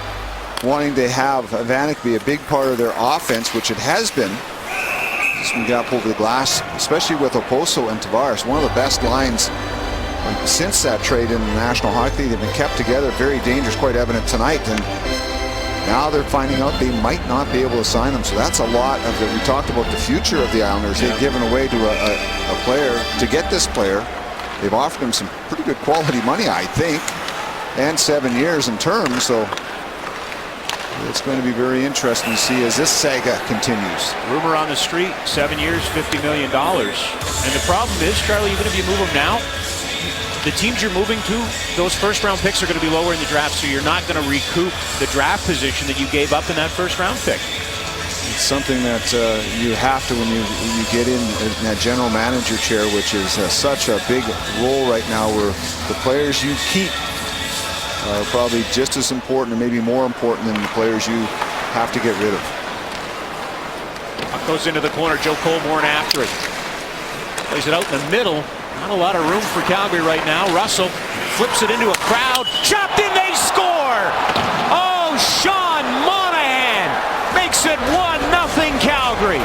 [SPEAKER 2] wanting to have Vanek be a big part of their offense, which it has been. Just when we got over the glass, especially with Oposo and Tavares, one of the best lines since that trade in the National Hockey League. They've been kept together, very dangerous, quite evident tonight. And now they're finding out they might not be able to sign them. So that's a lot of the, we talked about the future of the Islanders. They've given away to a player to get this player. They've offered him some pretty good quality money, I think, and 7 years in terms. So it's going to be very interesting to see as this saga continues.
[SPEAKER 1] Rumor on the street, 7 years, $50 million. And the problem is, Charlie, even if you move them now, the teams you're moving to, those first-round picks are going to be lower in the draft, so you're not going to recoup the draft position that you gave up in that first-round pick.
[SPEAKER 2] It's something that you have to when you get in that general manager chair, which is such a big role right now, where the players you keep are probably just as important, or maybe more important, than the players you have to get rid of.
[SPEAKER 1] Puck goes into the corner. Joe Colborne after it. Plays it out in the middle. Not a lot of room for Calgary right now. Russell flips it into a crowd. Chopped in, they score! Oh, Sean Monahan makes it 1-0 Calgary.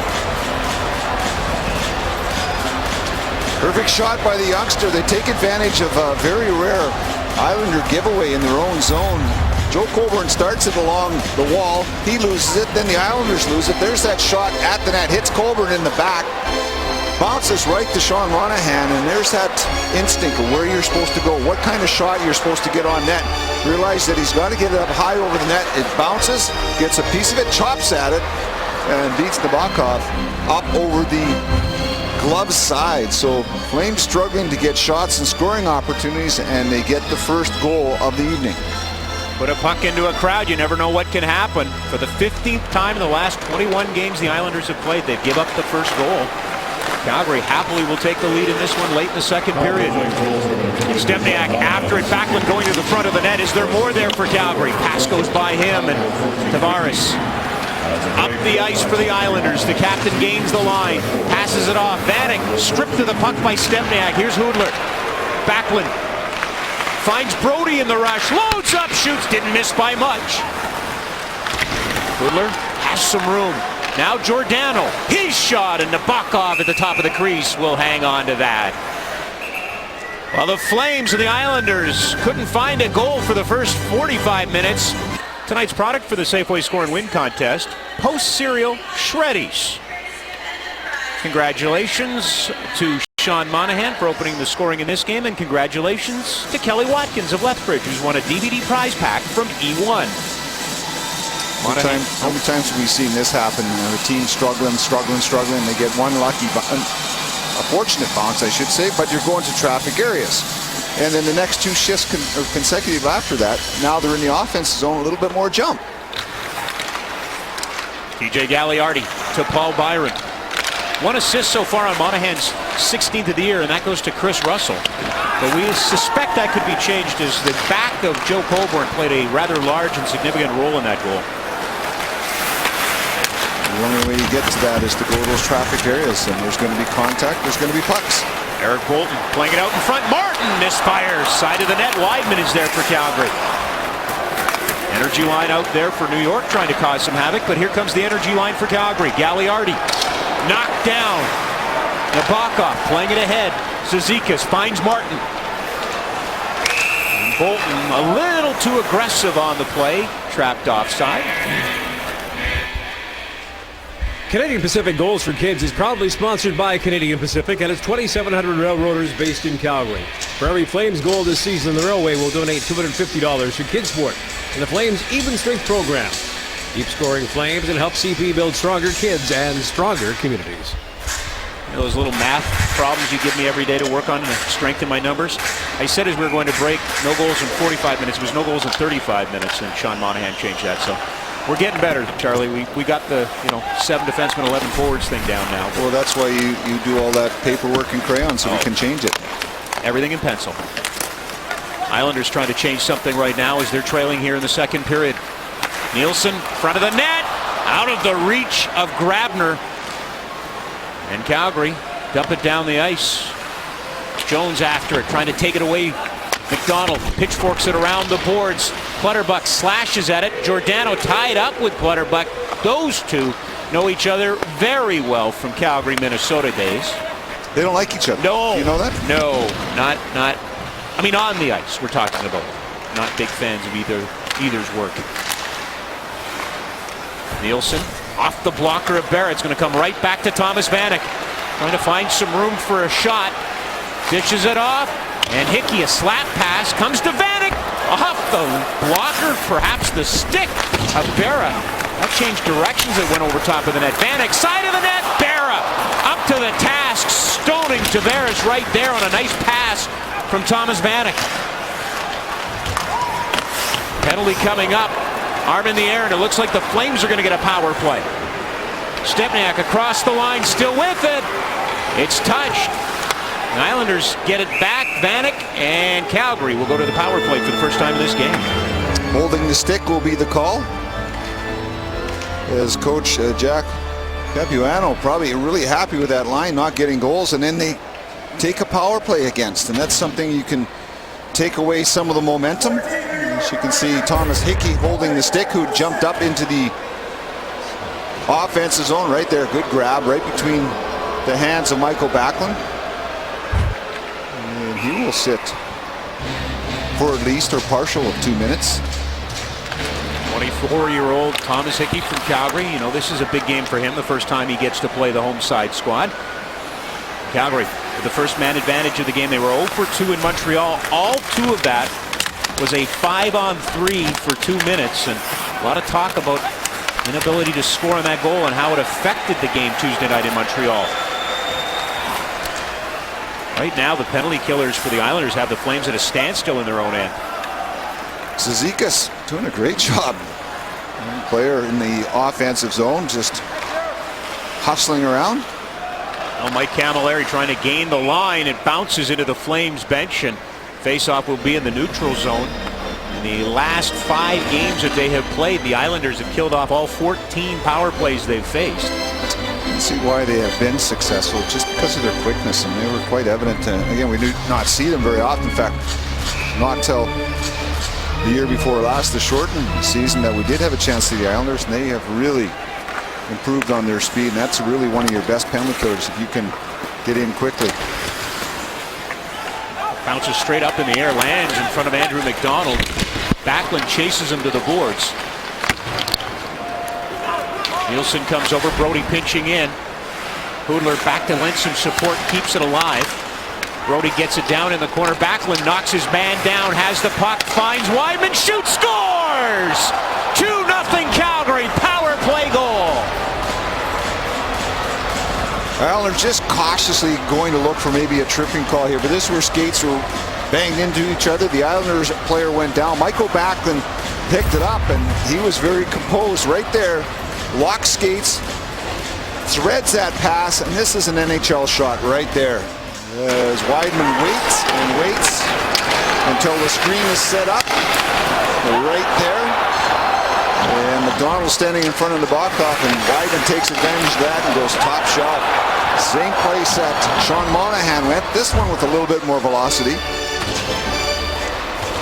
[SPEAKER 2] Perfect shot by the youngster. They take advantage of a very rare Islander giveaway in their own zone. Joe Colborne starts it along the wall. He loses it, then the Islanders lose it. There's that shot at the net. Hits Colborne in the back. bounces right to Sean Monahan, and there's that instinct of where you're supposed to go, what kind of shot you're supposed to get on net. Realize that he's got to get it up high over the net. It bounces, gets a piece of it, chops at it, and beats Nabokov up over the glove side. So Flames struggling to get shots and scoring opportunities, and they get the first goal of the evening.
[SPEAKER 1] Put a puck into a crowd, you never know what can happen. For the 15th time in the last 21 games the Islanders have played, they've given up the first goal. Calgary happily will take the lead in this one late in the second period. Stempniak after it, Backlund going to the front of the net. Is there more there for Calgary? Pass goes by him, and Tavares up the ice for the Islanders. The captain gains the line, passes it off. Vanek stripped to the puck by Stempniak. Here's Hudler. Backlund finds Brody in the rush, loads up, shoots, didn't miss by much. Hudler has some room. Now Giordano, his shot, and Nabokov at the top of the crease will hang on to that. Well, the Flames and the Islanders couldn't find a goal for the first 45 minutes. Tonight's product for the Safeway Score and Win contest, Post Cereal Shreddies. Congratulations to Sean Monahan for opening the scoring in this game, and congratulations to Kelly Watkins of Lethbridge, who's won a DVD prize pack from E1.
[SPEAKER 2] How many times have we seen this happen? The team struggling. They get one lucky, a fortunate bounce, I should say, but you're going to traffic areas. And then the next two shifts consecutive after that, now they're in the offense zone, a little bit more jump.
[SPEAKER 1] TJ Gagliardi to Paul Byron. 1 assist so far on Monahan's 16th of the year, and that goes to Chris Russell. But we suspect that could be changed as the back of Joe Colborne played a rather large and significant role in that goal.
[SPEAKER 2] The only way you get to that is to go to those traffic areas, and there's going to be contact, there's going to be pucks.
[SPEAKER 1] Eric Bolton playing it out in front. Martin misfires. Side of the net. Weidman is there for Calgary. Energy line out there for New York trying to cause some havoc, but here comes the energy line for Calgary. Gagliardi knocked down. Nabokov playing it ahead. Zizekas finds Martin. And Bolton a little too aggressive on the play. Trapped offside.
[SPEAKER 5] Canadian Pacific Goals for Kids is proudly sponsored by Canadian Pacific and its 2,700 railroaders based in Calgary. For every Flames goal this season, the Railway will donate $250 to Kids Sport and the Flames Even Strength program. Keep scoring Flames and help CP build stronger kids and stronger communities.
[SPEAKER 1] You know those little math problems you give me every day to work on to strengthen my numbers? I said as we were going to break, no goals in 45 minutes. It was no goals in 35 minutes, and Sean Monahan changed that. So we're getting better, Charlie. We got the 7 defensemen, 11 forwards thing down now.
[SPEAKER 2] Well, that's why you do all that paperwork in crayon, so we can change it.
[SPEAKER 1] Everything in pencil. Islanders trying to change something right now as they're trailing here in the second period. Nielsen, front of the net, out of the reach of Grabner. And Calgary dump it down the ice. Jones after it, trying to take it away. McDonald pitchforks it around the boards. Clutterbuck slashes at it. Giordano tied up with Clutterbuck. Those two know each other very well from Calgary, Minnesota days.
[SPEAKER 2] They don't like each other.
[SPEAKER 1] No.
[SPEAKER 2] You know that?
[SPEAKER 1] No, not. I mean, on the ice, we're talking about. Not big fans of either's work. Nielsen off the blocker of Barrett's going to come right back to Thomas Vanek. Trying to find some room for a shot. Dishes it off. And Hickey, a slap pass, comes to Vanek. Off the blocker, perhaps the stick of Berra. That changed directions. It went over top of the net. Vanek, side of the net. Berra up to the task. Stoning Tavares right there on a nice pass from Thomas Vanek. Penalty coming up. Arm in the air, and it looks like the Flames are going to get a power play. Stempniak across the line, still with it. It's touched. The Islanders get it back. Vanek and Calgary will go to the power play for the first time in this game.
[SPEAKER 2] Holding the stick will be the call. As Coach Jack Capuano probably really happy with that line, not getting goals, and then they take a power play against, and that's something you can take away some of the momentum. As you can see, Thomas Hickey holding the stick, who jumped up into the offensive zone right there. Good grab right between the hands of Michael Backlund. And he will sit for at least or partial of 2 minutes.
[SPEAKER 1] 24-year-old Thomas Hickey from Calgary. You know, this is a big game for him. The first time he gets to play the home side squad. Calgary with the first man advantage of the game. They were 0 for 2 in Montreal. All 2 of that was a 5-on-3 for 2 minutes. And a lot of talk about inability to score on that goal and how it affected the game Tuesday night in Montreal. Right now, the penalty killers for the Islanders have the Flames at a standstill in their own end.
[SPEAKER 2] Cizikas doing a great job. Player in the offensive zone, just hustling around.
[SPEAKER 1] Oh, Mike Camilleri trying to gain the line. It bounces into the Flames bench, and faceoff will be in the neutral zone. In the last 5 games that they have played, the Islanders have killed off all 14 power plays they've faced.
[SPEAKER 2] You can see why they have been successful, just because of their quickness, and they were quite evident. Again, we do not see them very often. In fact, not until the year before last, the shortened season, that we did have a chance to the Islanders, and they have really improved on their speed, and that's really one of your best penalty killers if you can get in quickly.
[SPEAKER 1] Bounces straight up in the air, lands in front of Andrew McDonald. Backlund chases him to the boards. Nielsen comes over, Brody pinching in. Hudler back to lend some support, keeps it alive. Brody gets it down in the corner. Backlund knocks his man down, has the puck, finds Wideman, shoots, scores! 2-0 Calgary, power play goal.
[SPEAKER 2] Islanders just cautiously going to look for maybe a tripping call here, but this is where skates were banged into each other. The Islanders player went down. Michael Backlund picked it up, and he was very composed right there. Locks skates, threads that pass, and this is an NHL shot right there. As Wideman waits and waits until the screen is set up right there. And McDonald standing in front of the box off, and Wideman takes advantage of that and goes top shot. Same place that Sean Monahan went. This one with a little bit more velocity.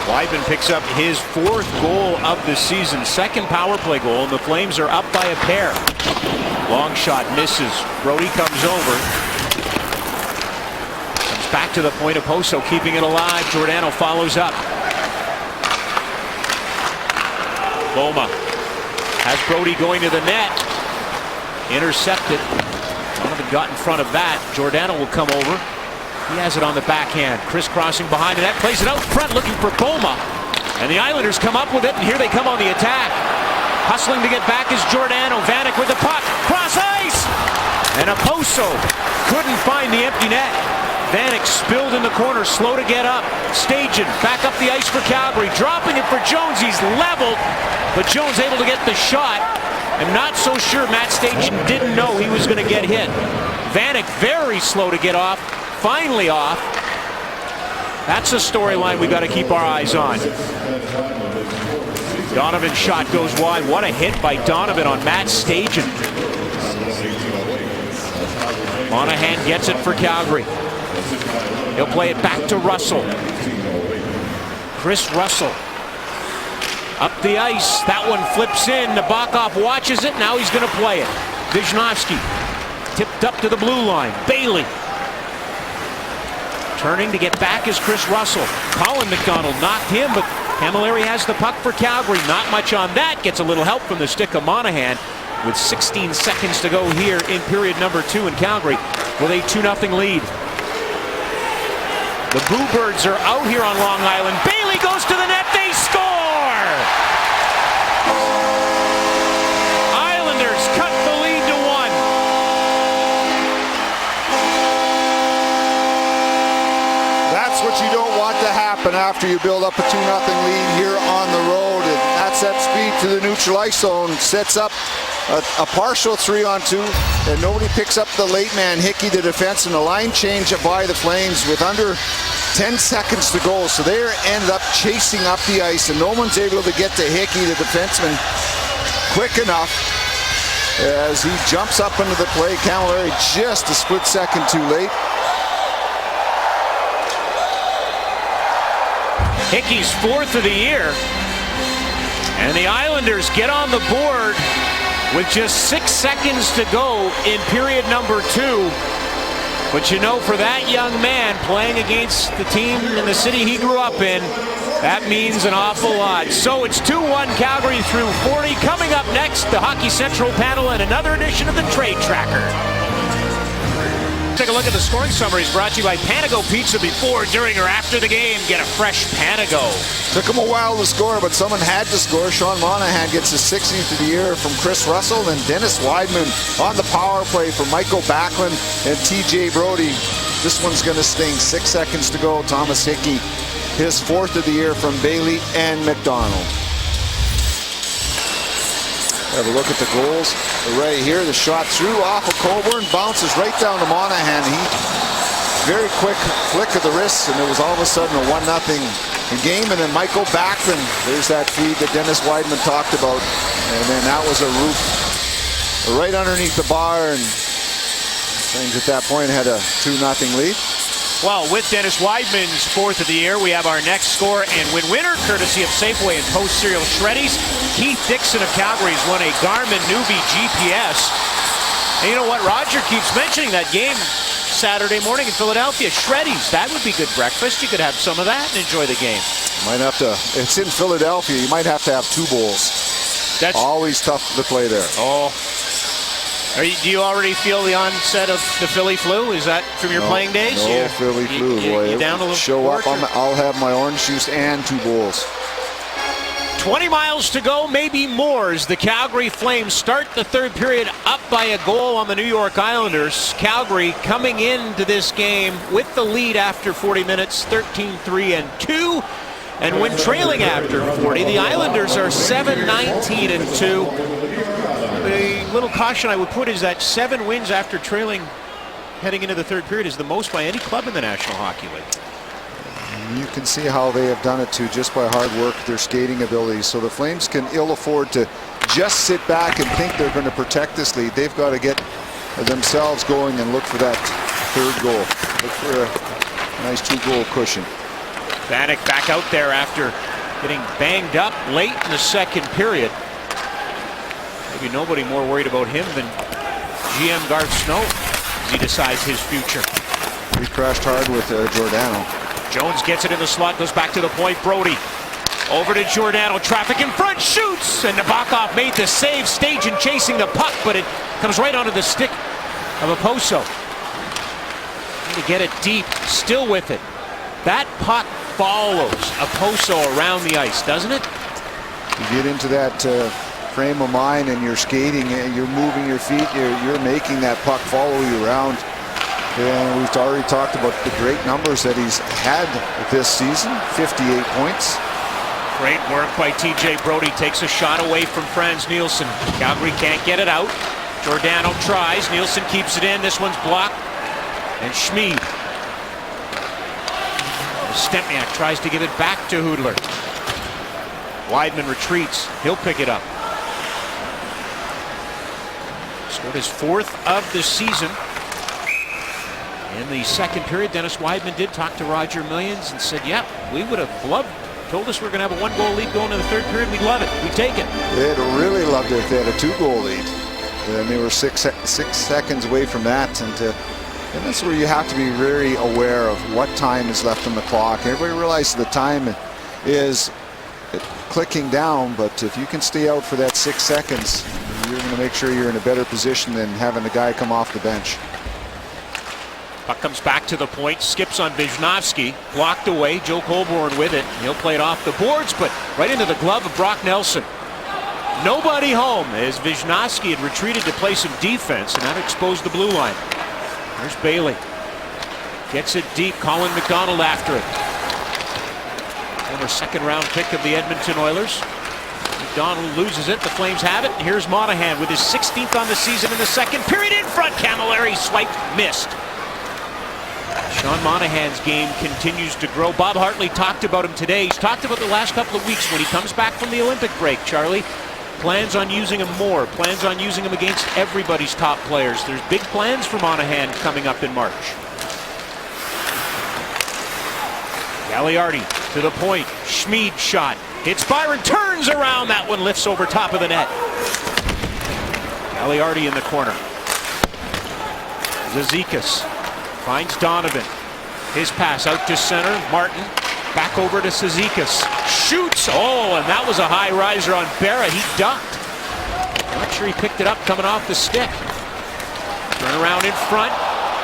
[SPEAKER 1] Wideman picks up his 4th goal of the season, 2nd power play goal, and the Flames are up by a pair. Long shot misses. Brody comes over. Comes back to the point of Poso, keeping it alive. Giordano follows up. Boma has Brody going to the net. Intercepted. Donovan got in front of that. Giordano will come over. He has it on the backhand. Crisscrossing behind the net. Plays it out front looking for Boma. And the Islanders come up with it, and here they come on the attack. Hustling to get back is Giordano. Vanek with the puck. Cross ice! And Oposo couldn't find the empty net. Vanek spilled in the corner, slow to get up. Stajan back up the ice for Calgary. Dropping it for Jones. He's leveled, but Jones able to get the shot. I'm not so sure Matt Stajan didn't know he was going to get hit. Vanek very slow to get off. Finally off. That's a storyline we got to keep our eyes on. Donovan's shot goes wide. What a hit by Donovan on Matt Stajan. Monahan gets it for Calgary. He'll play it back to Russell. Chris Russell up the ice. That one flips in. Nabokov watches it. Now he's going to play it. Wisnowski tipped up to the blue line. Bailey turning to get back is Chris Russell. Colin McDonald knocked him, but Camilleri has the puck for Calgary. Not much on that. Gets a little help from the stick of Monahan with 16 seconds to go here in period number 2 in Calgary with a 2-0 lead. The Boo Birds are out here on Long Island. Bailey goes to the net. They score! Islanders cut the lead to 1.
[SPEAKER 2] That's what you don't want to happen after you build up a 2-0 lead here on the road. And that's that speed to the neutral ice zone. Sets up a partial 3-on-2, and nobody picks up the late man, Hickey, the defense, and a line change by the Flames with under 10 seconds to go. So they ended up chasing up the ice, and no one's able to get to Hickey, the defenseman, quick enough as he jumps up into the play. Camilleri just a split second too late.
[SPEAKER 1] Hickey's 4th of the year, and the Islanders get on the board with just 6 seconds to go in period number 2. But you know, for that young man playing against the team in the city he grew up in, that means an awful lot. So it's 2-1 Calgary through 40. Coming up next, the Hockey Central panel and another edition of the Trade Tracker. Take a look at the scoring summaries brought to you by Panago Pizza. Before, during, or after the game, get a fresh Panago.
[SPEAKER 2] Took him a while to score, but someone had to score. Sean Monahan gets his 16th of the year from Chris Russell, and Dennis Weidman on the power play for Michael Backlund and TJ Brody. This one's going to sting. 6 seconds to go. Thomas Hickey, his 4th of the year from Bailey and McDonald. Have a look at the goals right here. The shot through off of Coburn, bounces right down to Monahan. Very quick flick of the wrist, and it was all of a sudden a 1-0 game. And then Michael Backlund, there's that feed that Dennis Weidman talked about. And then that was a roof right underneath the bar, and Flames at that point had a 2-0 lead.
[SPEAKER 1] Well, with Dennis Weidman's 4th of the year, we have our next score and win winner, courtesy of Safeway and Post Cereal Shreddies. Keith Dixon of Calgary has won a Garmin Newbie GPS. And you know what? Roger keeps mentioning that game Saturday morning in Philadelphia. Shreddies, that would be good breakfast. You could have some of that and enjoy the game.
[SPEAKER 2] Might have to. It's in Philadelphia. You might have to have 2 bowls. That's always tough to play there.
[SPEAKER 1] Oh. Do you already feel the onset of the Philly flu? Is that from your playing days?
[SPEAKER 2] No, Philly flu, boy.
[SPEAKER 1] You down a little
[SPEAKER 2] show up, I'll have my orange juice and 2 bowls.
[SPEAKER 1] 20 miles to go, maybe more, as the Calgary Flames start the 3rd period up by a goal on the New York Islanders. Calgary coming into this game with the lead after 40 minutes, 13-3-2. And when trailing after 40, the Islanders are 7-19-2. A little caution I would put is that 7 wins after trailing heading into the 3rd period is the most by any club in the National Hockey League.
[SPEAKER 2] You can see how they have done it too, just by hard work, their skating abilities. So the Flames can ill afford to just sit back and think they're going to protect this lead. They've got to get themselves going and look for that 3rd goal. Look for a nice 2-goal cushion.
[SPEAKER 1] Vanek back out there after getting banged up late in the 2nd period. Maybe nobody more worried about him than GM Garth Snow as he decides his future.
[SPEAKER 2] He crashed hard with Giordano.
[SPEAKER 1] Jones gets it in the slot, goes back to the point. Brody over to Giordano, traffic in front, shoots, and Nabokov made the save, staging chasing the puck, but it comes right onto the stick of Okposo. To get it deep, still with it. That puck follows Okposo around the ice, doesn't it?
[SPEAKER 2] You get into that frame of mind and you're skating, you're moving your feet, you're making that puck follow you around. And we've already talked about the great numbers that he's had this season, 58 points.
[SPEAKER 1] Great work by TJ Brody, takes a shot away from Frans Nielsen. Calgary can't get it out. Giordano tries, Nielsen keeps it in, this one's blocked. And Schmid. Stempniak tries to give it back to Hudler. Weidman retreats, he'll pick it up. Scored his 4th of the season. In the 2nd period, Dennis Weidman did talk to Roger Millions and said, yeah, we would have loved, told us we're going to have a 1-goal lead going into the 3rd period. We'd love it. We'd take it.
[SPEAKER 2] They'd really loved it if they had a 2-goal lead. And they were 6 seconds away from that. And that's where you have to be very aware of what time is left on the clock. Everybody realizes the time is clicking down, but if you can stay out for that 6 seconds, you're going to make sure you're in a better position than having the guy come off the bench.
[SPEAKER 1] Puck comes back to the point, skips on Wisnowski, blocked away. Joe Colborne with it. He'll play it off the boards, but right into the glove of Brock Nelson. Nobody home as Wisnowski had retreated to play some defense, and that exposed the blue line. There's Bailey. Gets it deep. Colin McDonald after it. Former 2nd-round pick of the Edmonton Oilers. McDonald loses it. The Flames have it. Here's Monahan with his 16th on the season in the 2nd period. In front, Camilleri swiped, missed. Sean Monahan's game continues to grow. Bob Hartley talked about him today. He's talked about the last couple of weeks when he comes back from the Olympic break, Charlie. Plans on using him more. Plans on using him against everybody's top players. There's big plans for Monahan coming up in March. Gagliardi to the point. Schmid shot. Hits Byron. Turns around. That one lifts over top of the net. Gagliardi in the corner. Zizekas finds Donovan. His pass out to center. Martin back over to Zizekas. Shoots. Oh, and that was a high riser on Berra. He ducked. Not sure he picked it up coming off the stick. Turn around in front.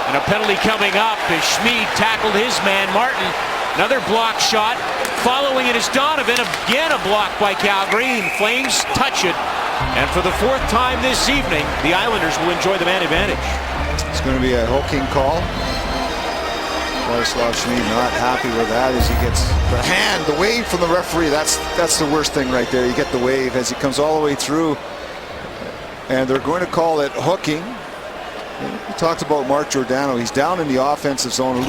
[SPEAKER 1] And a penalty coming up as Schmid tackled his man, Martin. Another block shot. Following it is Donovan. Again, a block by Calgary. And Flames touch it. And for the fourth time this evening, the Islanders will enjoy the man advantage.
[SPEAKER 2] It's going to be a hooking call. Vladislav Schmid not happy with that as he gets the hand, the wave from the referee. That's the worst thing right there. You get the wave as he comes all the way through. And they're going to call it hooking. We talked about Mark Giordano. He's down in the offensive zone,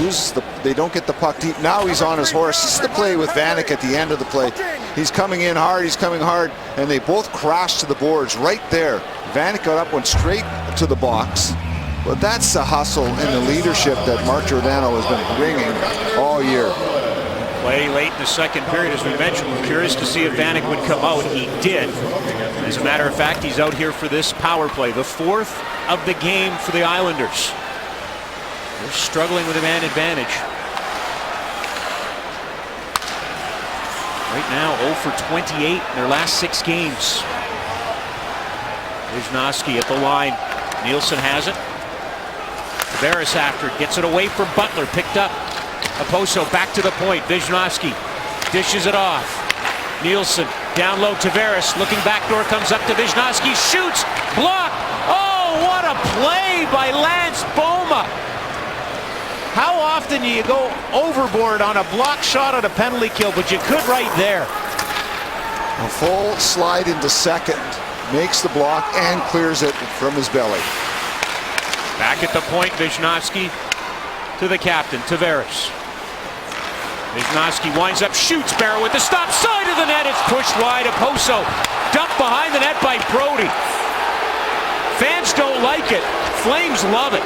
[SPEAKER 2] they don't get the puck deep. Now he's on his horse. This is the play with Vanek at the end of the play. He's coming in hard, and they both crash to the boards right there. Vanek got up, went straight to the box. But that's the hustle and the leadership that Mark Giordano has been bringing all year.
[SPEAKER 1] Play late in the second period, as we mentioned. We're curious to see if Vanek would come out. He did. As a matter of fact, he's out here for this power play, the fourth of the game for the Islanders. They're struggling with a man advantage. Right now, 0 for 28 in their last 6 games. Wisnowski at the line. Nielsen has it. Tavares after it, gets it away from Butler, picked up. Oposo back to the point. Wisnowski dishes it off. Nielsen down low. Tavares looking backdoor, comes up to Wisnowski, shoots, blocked. Oh, what a play by Lance Boma! How often do you go overboard on a block shot on a penalty kill? But you could right there.
[SPEAKER 2] A full slide into second, makes the block and clears it from his belly.
[SPEAKER 1] Back at the point, Wisnowski to the captain, Tavares. Wisnowski winds up, shoots, Barrow with the stop side of the net. It's pushed wide. Oposo dumped behind the net by Brody. Fans don't like it. Flames love it.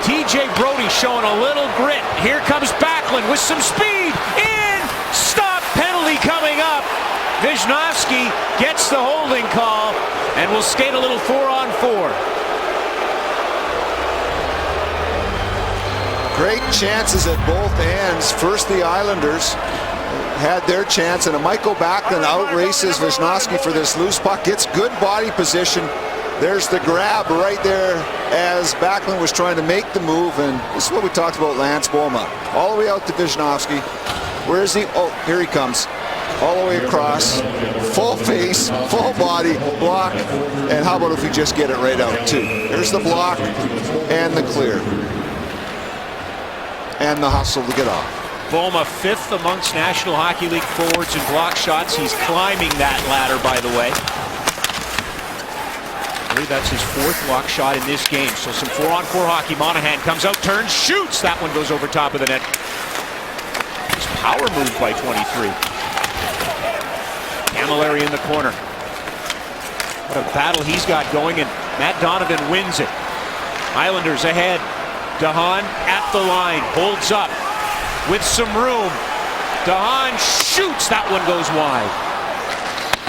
[SPEAKER 1] TJ Brody showing a little grit. Here comes Backlund with some speed. In! Stop! Penalty coming up. Wisnowski gets the holding call and will skate a little 4-on-4.
[SPEAKER 2] Great chances at both ends. First, the Islanders had their chance, and Michael Backlund outraces Wisnowski for this loose puck. Gets good body position. There's the grab right there as Backlund was trying to make the move, and this is what we talked about Lance Boma. All the way out to Wisnowski. Where is he? Oh, here he comes. All the way across. Full face, full body, block. And how about if we just get it right out, too? There's the block and the clear. And the hustle to get off.
[SPEAKER 1] Boma, 5th amongst National Hockey League forwards in block shots. He's climbing that ladder, by the way. I believe that's his 4th block shot in this game. So some 4-on-4 hockey. Monahan comes out, turns, shoots. That one goes over top of the net. Nice power move by 23. Camilleri in the corner. What a battle he's got going, and Matt Donovan wins it. Islanders ahead. DeHaan at the line, holds up with some room. DeHaan shoots, that one goes wide.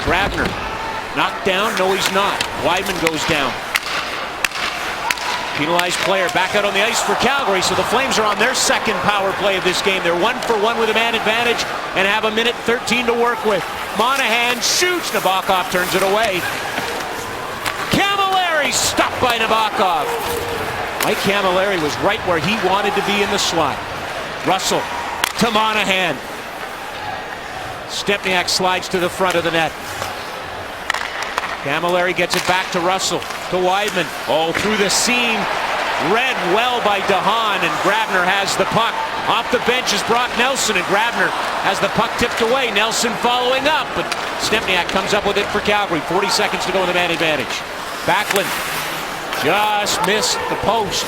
[SPEAKER 1] Grabner knocked down, no he's not. Wideman goes down. Penalized player back out on the ice for Calgary, so the Flames are on their second power play of this game. They're 1 for 1 with a man advantage and have a minute 13 to work with. Monahan shoots, Nabokov turns it away. Camilleri stopped by Nabokov. Mike Camilleri was right where he wanted to be in the slot. Russell to Monahan. Stepniak slides to the front of the net. Camilleri gets it back to Russell, to Wideman. Oh, through the seam. Read well by DeHaan, and Grabner has the puck. Off the bench is Brock Nelson, and Grabner has the puck tipped away. Nelson following up, but Stepniak comes up with it for Calgary. 40 seconds to go in the man advantage. Backlund just missed the post.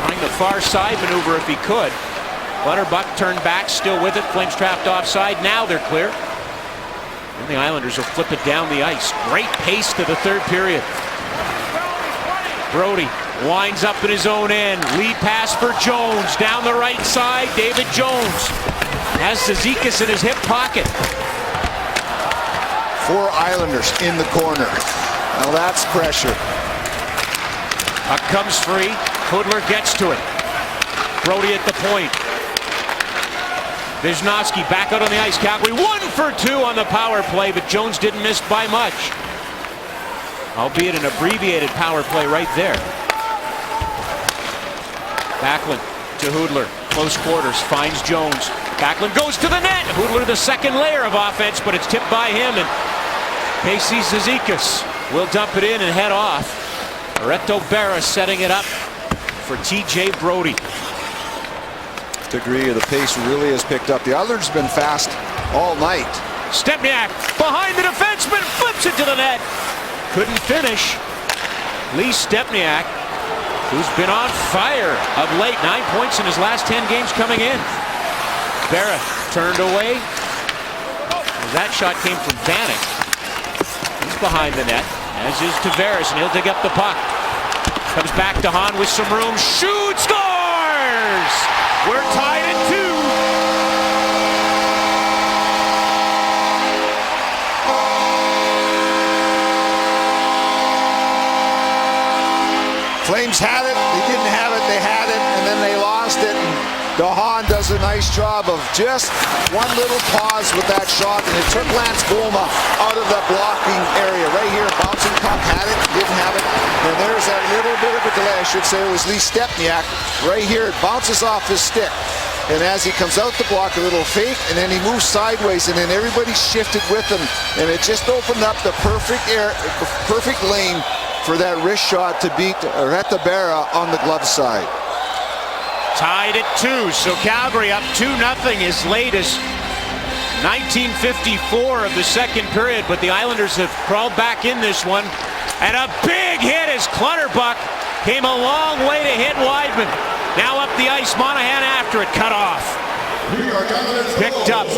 [SPEAKER 1] Trying the far side maneuver if he could. Butterbuck turned back, still with it. Flames trapped offside. Now they're clear. And the Islanders will flip it down the ice. Great pace to the third period. Brody winds up in his own end. Lead pass for Jones. Down the right side, David Jones has Zizekas in his hip pocket.
[SPEAKER 2] 4 Islanders in the corner. Now that's pressure.
[SPEAKER 1] Puck comes free. Hudler gets to it. Brody at the point. Wisnowski back out on the ice. Calgary 1 for 2 on the power play, but Jones didn't miss by much. Albeit an abbreviated power play right there. Backlund to Hudler. Close quarters. Finds Jones. Backlund goes to the net. Hudler the second layer of offense, but it's tipped by him. And Casey Zizekas will dump it in and head off. Reto Berra setting it up for T.J. Brodie.
[SPEAKER 2] Degree of the pace really has picked up. The Islanders have been fast all night.
[SPEAKER 1] Stepniak behind the defenseman, flips it to the net. Couldn't finish. Lee Stepniak, who's been on fire of late. 9 points in his last 10 games coming in. Berra turned away. That shot came from Vanek. He's behind the net, as is Tavares, and he'll dig up the puck. Comes back to Hahn with some room. Shoots, scores! We're tied at 2.
[SPEAKER 2] Flames had it, they didn't have it, they had it, and then they lost it. And DeHaan does a nice job of just one little pause with that shot, and it took Lance Bolma out of the blocking area. Right here, bouncing puck, had it, didn't have it. And there's that little bit of a delay, I should say. It was Lee Stepniak. Right here, it bounces off his stick. And as he comes out the block, a little fake, and then he moves sideways, and then everybody shifted with him. And it just opened up the perfect lane for that wrist shot to beat Reto Berra on the glove side.
[SPEAKER 1] Tied at 2, so Calgary up 2-0 as late as 1954 of the second period, but the Islanders have crawled back in this one. And a big hit as Clutterbuck came a long way to hit Weidman. Now up the ice, Monahan after it, cut off. Picked up,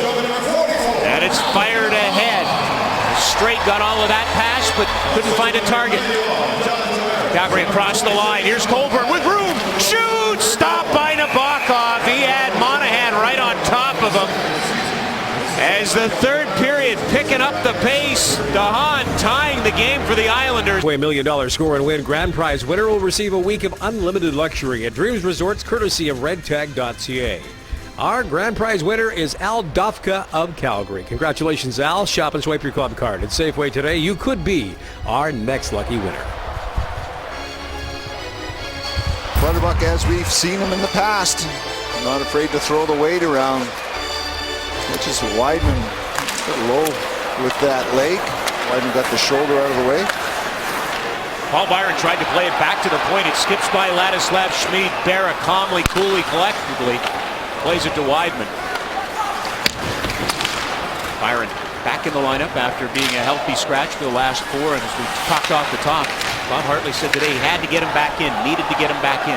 [SPEAKER 1] and it's fired ahead. Straight got all of that pass, but couldn't find a target. Calgary across the line. Here's Colborne with room. Shoots! Stopped by Nabokov. He had Monahan right on top of him. As the third period picking up the pace, DeHaan tying the game for the Islanders.
[SPEAKER 5] $1 million score and win. Grand prize winner will receive a week of unlimited luxury at Dreams Resorts, courtesy of redtag.ca. Our grand prize winner is Al Dofka of Calgary. Congratulations, Al. Shop and swipe your club card at Safeway today. You could be our next lucky winner.
[SPEAKER 2] Clutterbuck, as we've seen him in the past, not afraid to throw the weight around. Which is Weidman low with that leg. Weidman got the shoulder out of the way.
[SPEAKER 1] Paul Byron tried to play it back to the point. It skips by Ladislav Schmid. Berra calmly, coolly, collectively plays it to Weidman. Byron back in the lineup after being a healthy scratch for the last 4. And as we talked off the top, Bob Hartley said today he had to get him back in, needed to get him back in.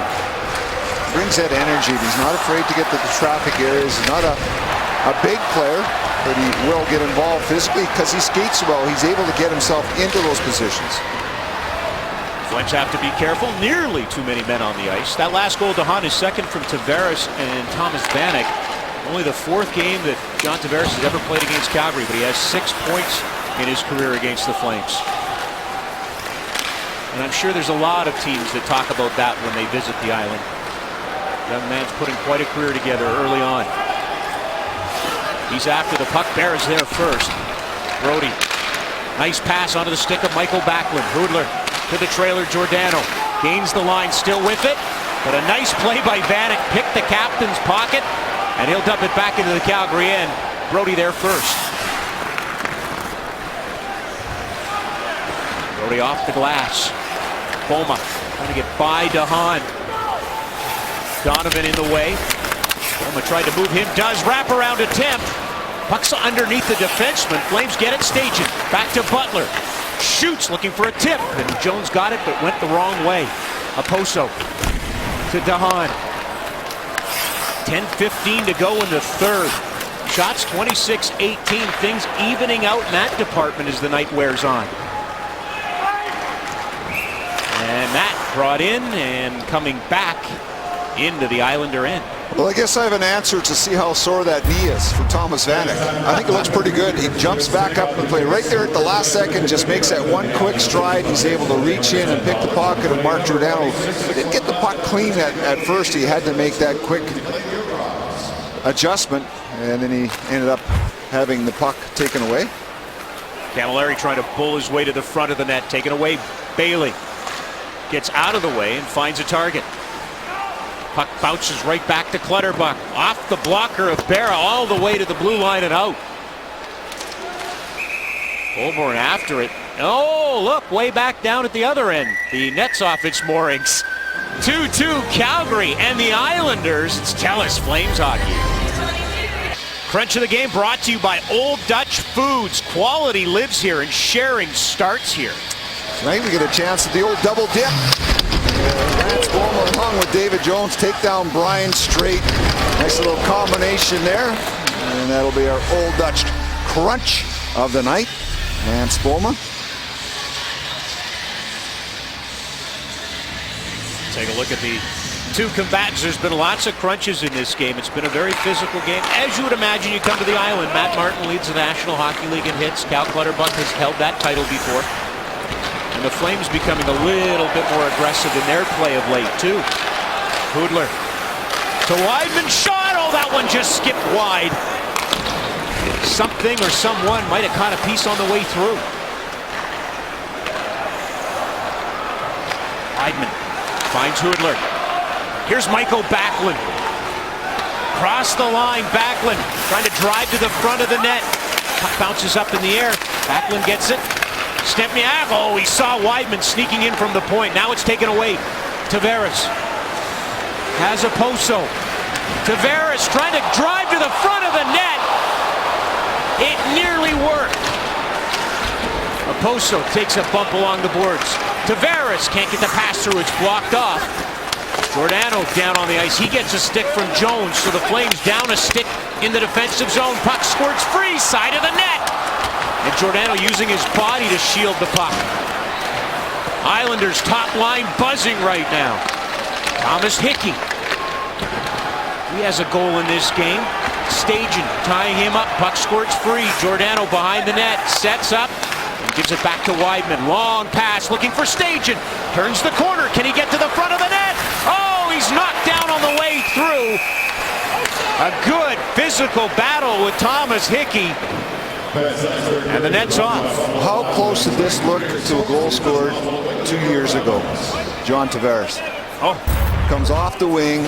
[SPEAKER 2] Brings that energy. He's not afraid to get to the traffic areas. He's not a big player, but he will get involved physically because he skates well. He's able to get himself into those positions.
[SPEAKER 1] Flames have to be careful. Nearly too many men on the ice. That last goal, DeHaan, is second from Tavares and Thomas Vanek. Only the 4th game that John Tavares has ever played against Calgary, but he has 6 points in his career against the Flames. And I'm sure there's a lot of teams that talk about that when they visit the island. Young man's putting quite a career together early on. He's after the puck. Berra's there first. Brodie. Nice pass onto the stick of Michael Backlund. Hudler to the trailer. Giordano gains the line, still with it. But a nice play by Vanek. Picked the captain's pocket. And he'll dump it back into the Calgary end. Brodie there first. Brodie off the glass. Boma trying to get by DeHaan. Donovan in the way. Boma tried to move him. Does wrap around attempt. Puck's underneath the defenseman. Flames get it. Stajan back to Butler. Shoots looking for a tip. And Jones got it but went the wrong way. Oposo to DeHaan. 10:15 to go in the third. Shots 26-18. Things evening out in that department as the night wears on. And that brought in and coming back into the Islander end.
[SPEAKER 2] Well, I guess I have an answer to see how sore that knee is for Thomas Vanek. I think it looks pretty good. He jumps back up and play right there at the last second, just makes that one quick stride. He's able to reach in and pick the pocket of Mark Giordano. Didn't get the puck clean at first. He had to make that quick adjustment, and then he ended up having the puck taken away.
[SPEAKER 1] Camilleri trying to pull his way to the front of the net, taken away. Bailey gets out of the way and finds a target. Puck bounces right back to Clutterbuck. Off the blocker of Berra all the way to the blue line and out. Colborne after it. Oh, look, way back down at the other end. The net's off its moorings. 2-2 Calgary and the Islanders. It's TELUS Flames hockey. Crunch of the game brought to you by Old Dutch Foods. Quality lives here and sharing starts here.
[SPEAKER 2] Tonight we get a chance at the old double dip. Lance Bowman hung with David Jones. Take down Brian Straight. Nice little combination there. And that'll be our Old Dutch crunch of the night. Lance Bowman.
[SPEAKER 1] Take a look at the two combatants. There's been lots of crunches in this game. It's been a very physical game. As you would imagine, you come to the island. Matt Martin leads the National Hockey League in hits. Cal Clutterbuck has held that title before. And the Flames becoming a little bit more aggressive in their play of late, too. Hoodler to Wideman. Shot! Oh, that one just skipped wide. Something or someone might have caught a piece on the way through. Wideman finds Hoodler. Here's Michael Backlund. Cross the line, Backlund trying to drive to the front of the net. Puck bounces up in the air. Backlund gets it. Stempniak, oh, he saw Wideman sneaking in from the point. Now it's taken away. Tavares has Okposo. Tavares trying to drive to the front of the net. It nearly worked. Okposo takes a bump along the boards. Tavares can't get the pass through. It's blocked off. Giordano down on the ice. He gets a stick from Jones, so the Flames down a stick in the defensive zone. Puck squirts free, side of the net. And Giordano using his body to shield the puck. Islanders top line buzzing right now. Thomas Hickey. He has a goal in this game. Stajan tying him up. Puck squirts free. Giordano behind the net. Sets up. And gives it back to Wideman. Long pass looking for Stajan. Turns the corner. Can he get to the front of the net? Oh, he's knocked down on the way through. A good physical battle with Thomas Hickey. And the net's off.
[SPEAKER 2] How close did this look to a goal scored 2 years ago? John Tavares.
[SPEAKER 1] Oh.
[SPEAKER 2] Comes off the wing.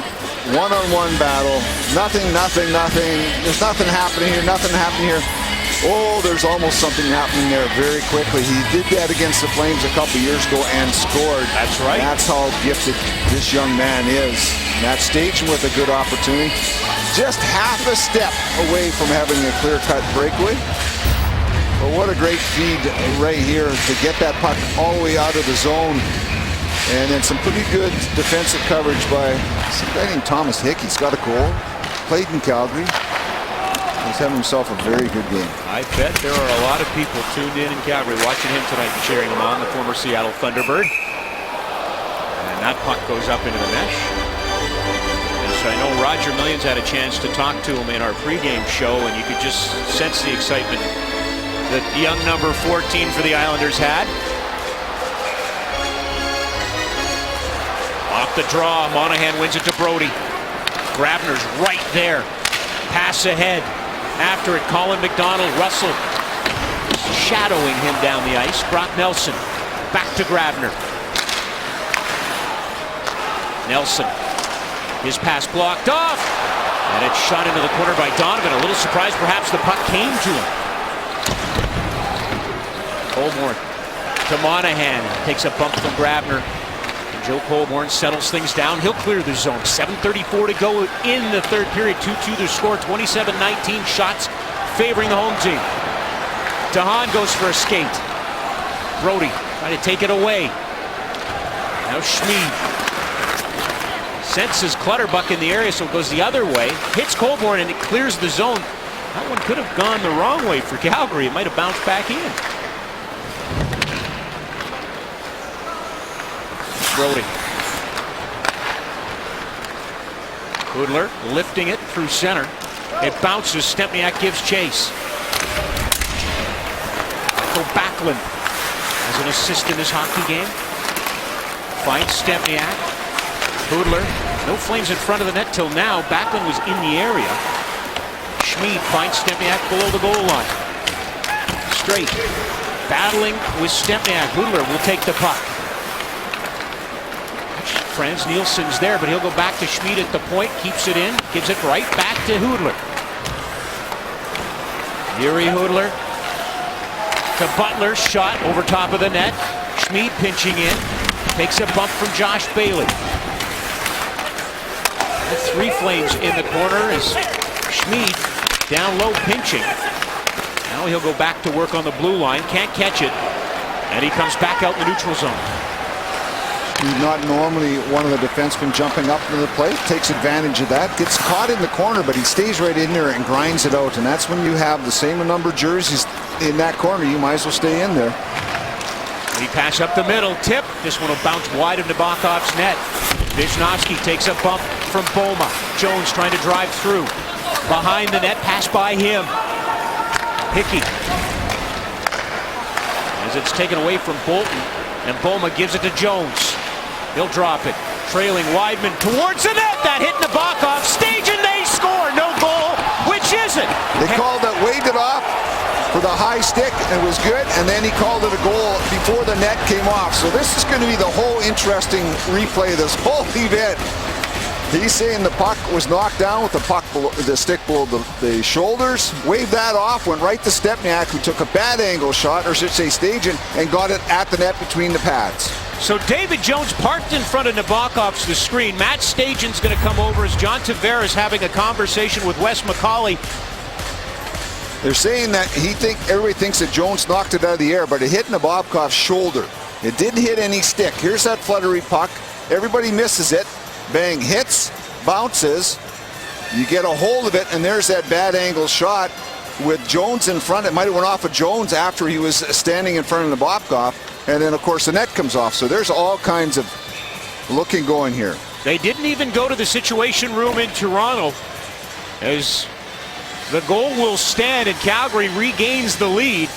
[SPEAKER 2] One-on-one battle. Nothing. There's nothing happening here. Oh, there's almost something happening there very quickly. He did that against the Flames a couple years ago and scored.
[SPEAKER 1] That's right.
[SPEAKER 2] That's how gifted this young man is. Matt Stajan with a good opportunity. Just half a step away from having a clear-cut breakaway. But what a great feed right here to get that puck all the way out of the zone. And then some pretty good defensive coverage by some guy named Thomas Hickey. He's got a goal. Played in Calgary. He's having himself a very good game.
[SPEAKER 1] I bet there are a lot of people tuned in Calgary watching him tonight and cheering him on, the former Seattle Thunderbird. And that puck goes up into the mesh. And so I know Roger Millions had a chance to talk to him in our pregame show, and you could just sense the excitement that young number 14 for the Islanders had. Off the draw, Monahan wins it to Brody. Grabner's right there. Pass ahead. After it, Colin McDonald, Russell shadowing him down the ice. Brock Nelson back to Grabner. Nelson, his pass blocked off, and it's shot into the corner by Donovan. A little surprised perhaps the puck came to him. Colborne to Monahan, takes a bump from Grabner. Joe Colborne settles things down. He'll clear the zone. 7:34 to go in the third period. 2-2 the score. 27-19 shots favoring the home team. DeHaan goes for a skate. Brody trying to take it away. Now Schmid senses Clutterbuck in the area, so it goes the other way. Hits Colborne and it clears the zone. That one could have gone the wrong way for Calgary. It might have bounced back in. Brody. Hoodler lifting it through center. It bounces. Stempniak gives chase. So Backlund as an assist in this hockey game. Finds Stempniak. Hoodler. No Flames in front of the net till now. Backlund was in the area. Schmid finds Stempniak below the goal line. Straight. Battling with Stempniak. Hoodler will take the puck. Franz Nielsen's there, but he'll go back to Schmid at the point, keeps it in, gives it right back to Hudler. Yuri Hudler to Butler, shot over top of the net. Schmid pinching in, takes a bump from Josh Bailey. The three Flames in the corner is Schmid down low pinching. Now he'll go back to work on the blue line, can't catch it, and he comes back out in the neutral zone.
[SPEAKER 2] He's not normally one of the defensemen jumping up to the plate, takes advantage of that, gets caught in the corner, but he stays right in there and grinds it out. And that's when you have the same number of jerseys in that corner, you might as well stay in there.
[SPEAKER 1] He pass up the middle, tip. This one will bounce wide of Nabokov's net. Vishnowski takes a bump from Boma. Jones trying to drive through. Behind the net, pass by him. Hickey. As it's taken away from Bolton, and Boma gives it to Jones. He'll drop it. Trailing Weidman towards the net. That hit Nabokov. Stage and they score. No goal. Which is it?
[SPEAKER 2] They called it, waved it off for the high stick, and it was good. And then he called it a goal before the net came off. So this is going to be the whole interesting replay of this whole event. He's saying the puck was knocked down with the puck below, the stick below the shoulders. Waved that off, went right to Stepniak, who took a bad angle shot, or should say Stajan, and got it at the net between the pads.
[SPEAKER 1] So David Jones parked in front of Nabokov's the screen. Matt Stajan's going to come over as John Tavares having a conversation with Wes McCauley.
[SPEAKER 2] They're saying that everybody thinks that Jones knocked it out of the air, but it hit Nabokov's shoulder. It didn't hit any stick. Here's that fluttery puck. Everybody misses it. Bang, hits, bounces. You get a hold of it, and there's that bad angle shot with Jones in front. It might have went off of Jones after he was standing in front of Nabokov. And then, of course, the net comes off. So there's all kinds of looking going here.
[SPEAKER 1] They didn't even go to the situation room in Toronto, as the goal will stand and Calgary regains the lead.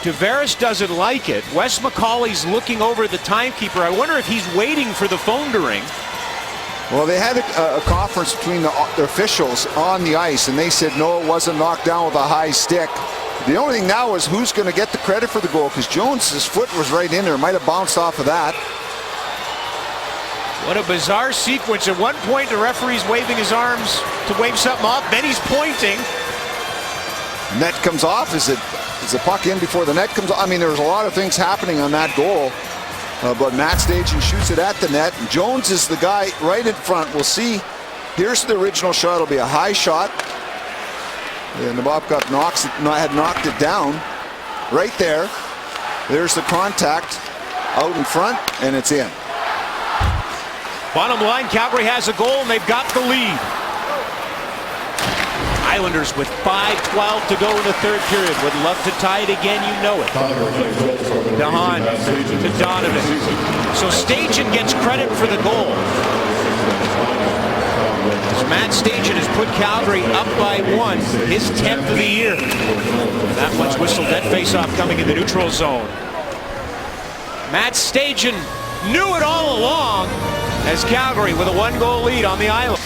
[SPEAKER 1] Tavares doesn't like it. Wes McCauley's looking over the timekeeper. I wonder if he's waiting for the phone to ring.
[SPEAKER 2] Well, they had a conference between the officials on the ice, and they said no, it wasn't knocked down with a high stick. The only thing now is who's going to get the credit for the goal, because Jones's foot was right in there. Might have bounced off of that.
[SPEAKER 1] What a bizarre sequence. At one point, the referee's waving his arms to wave something off. Then he's pointing.
[SPEAKER 2] Net comes off. Is the puck in before the net comes off? I mean, there was a lot of things happening on that goal. But Matt Stajan shoots it at the net. Jones is the guy right in front. We'll see. Here's the original shot. It'll be a high shot. And Nabokov had knocked it down right there. There's the contact out in front, and it's in.
[SPEAKER 1] Bottom line, Calgary has a goal, and they've got the lead. Islanders with 5:12 to go in the third period. Would love to tie it again, you know it. DeHaan to Donovan. So Stajan gets credit for the goal. Matt Stajan has put Calgary up by 1, his 10th of the year. That one's whistled. That faceoff coming in the neutral zone. Matt Stajan knew it all along as Calgary with a 1-goal lead on the island.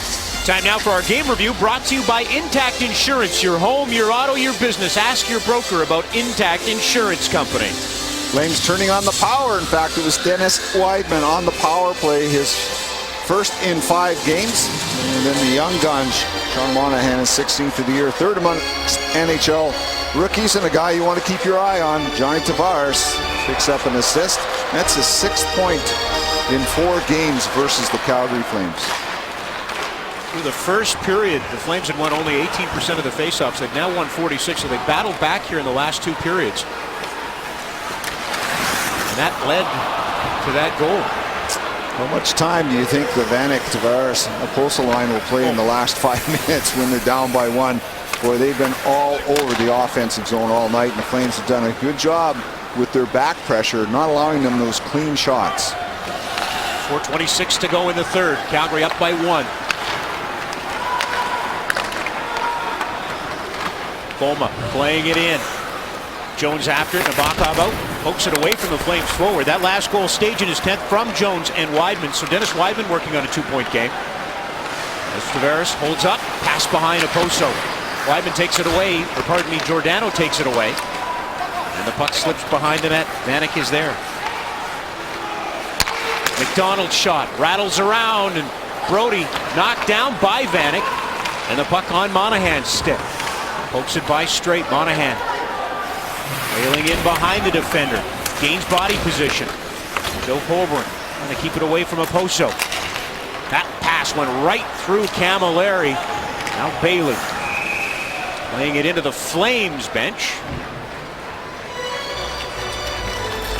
[SPEAKER 1] Time now for our game review, brought to you by Intact Insurance. Your home, your auto, your business. Ask your broker about Intact Insurance Company.
[SPEAKER 2] Flames turning on the power. In fact, it was Dennis Weidman on the power play, his first in 5 games. And then the young gun, Sean Monahan, is 16th of the year. Third among NHL rookies, and a guy you want to keep your eye on, Johnny Tavares, picks up an assist. That's his 6th point in 4 games versus the Calgary Flames.
[SPEAKER 1] Through the first period, the Flames had won only 18% of the faceoffs. They've now won 46, so they battled back here in the last 2 periods. And that led to that goal.
[SPEAKER 2] How much time do you think the Vanek, Tavares, Oposo line will play in the last 5 minutes when they're down by 1? Boy, they've been all over the offensive zone all night, and the Flames have done a good job with their back pressure, not allowing them those clean shots.
[SPEAKER 1] 4:26 to go in the third. Calgary up by 1. Boma playing it in. Jones after it. Nabokov out. Pokes it away from the Flames forward. That last goal, Stajan is 10th from Jones and Weidman. So Dennis Weidman working on a 2-point game. As Tavares holds up. Pass behind Oposo. Weidman takes it away. Or pardon me, Giordano takes it away. And the puck slips behind the net. Vanek is there. McDonald's shot rattles around, and Brody knocked down by Vanek, and the puck on Monahan's stick. Pokes it by straight. Monahan railing in behind the defender, gains body position. Joe Colborne trying to keep it away from Oposo. That pass went right through Camilleri. Now Bailey laying it into the Flames bench.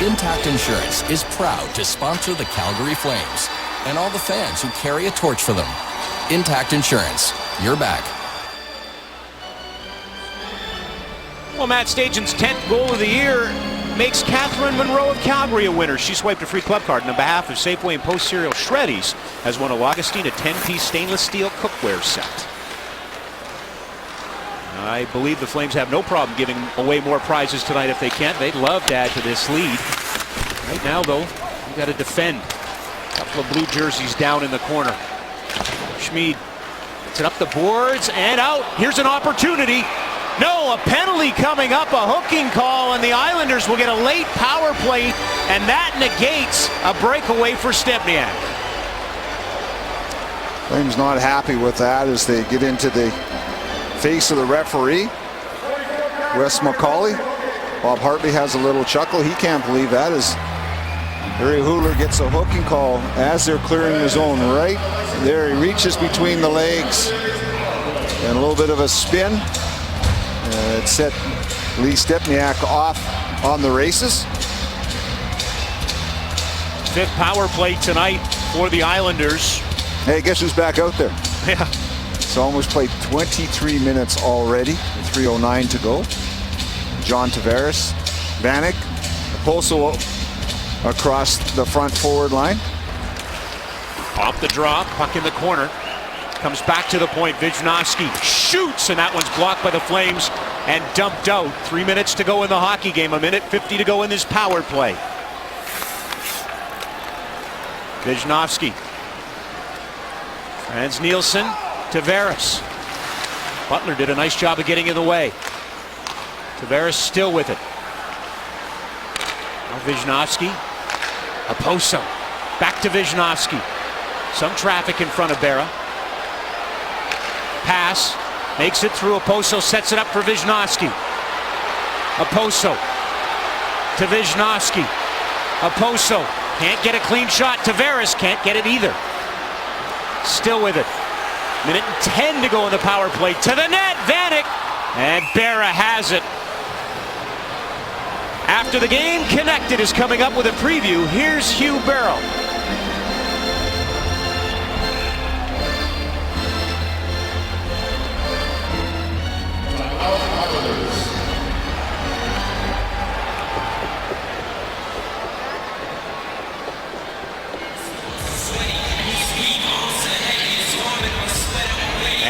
[SPEAKER 6] Intact Insurance is proud to sponsor the Calgary Flames and all the fans who carry a torch for them. Intact Insurance, your back.
[SPEAKER 1] Well, Matt Stajan's 10th goal of the year makes Catherine Monroe of Calgary a winner. She swiped a free club card on behalf of Safeway and Post Cereal Shreddies, has won a Augustine a 10-piece stainless steel cookware set. I believe the Flames have no problem giving away more prizes tonight if they can. They'd love to add to this lead. Right now, though, you got to defend. A couple of blue jerseys down in the corner. Schmid gets it up the boards and out. Here's an opportunity. No, a penalty coming up, a hooking call, and the Islanders will get a late power play, and that negates a breakaway for Stempniak.
[SPEAKER 2] Flames not happy with that as they get into the face of the referee, Wes McCauley. Bob Hartley has a little chuckle. He can't believe that as Barry Huler gets a hooking call as they're clearing the zone right there. He reaches between the legs and a little bit of a spin. It set Lee Stempniak off on the races.
[SPEAKER 1] Fifth power play tonight for the Islanders.
[SPEAKER 2] Hey, guess who's back out there?
[SPEAKER 1] Yeah.
[SPEAKER 2] It's almost played 23 minutes already. 3:09 to go. John Tavares, Vanek, Oposo across the front forward line.
[SPEAKER 1] Off the draw, puck in the corner. Comes back to the point. Wisniewski shoots, and that one's blocked by the Flames and dumped out. 3 minutes to go in the hockey game. 1:50 to go in this power play. Wisniewski. Franz Nielsen. Tavares. Butler did a nice job of getting in the way. Tavares still with it. Now Wisniewski. Oposo. Back to Wisniewski. Some traffic in front of Berra. Pass. Makes it through. Oposo sets it up for Wisniewski. Oposo to Wisniewski. Oposo can't get a clean shot. Tavares can't get it either. Still with it. 1:10 to go in the power play. To the net. Vanek. And Berra has it. After the game, Connected is coming up with a preview. Here's Hugh Barrow.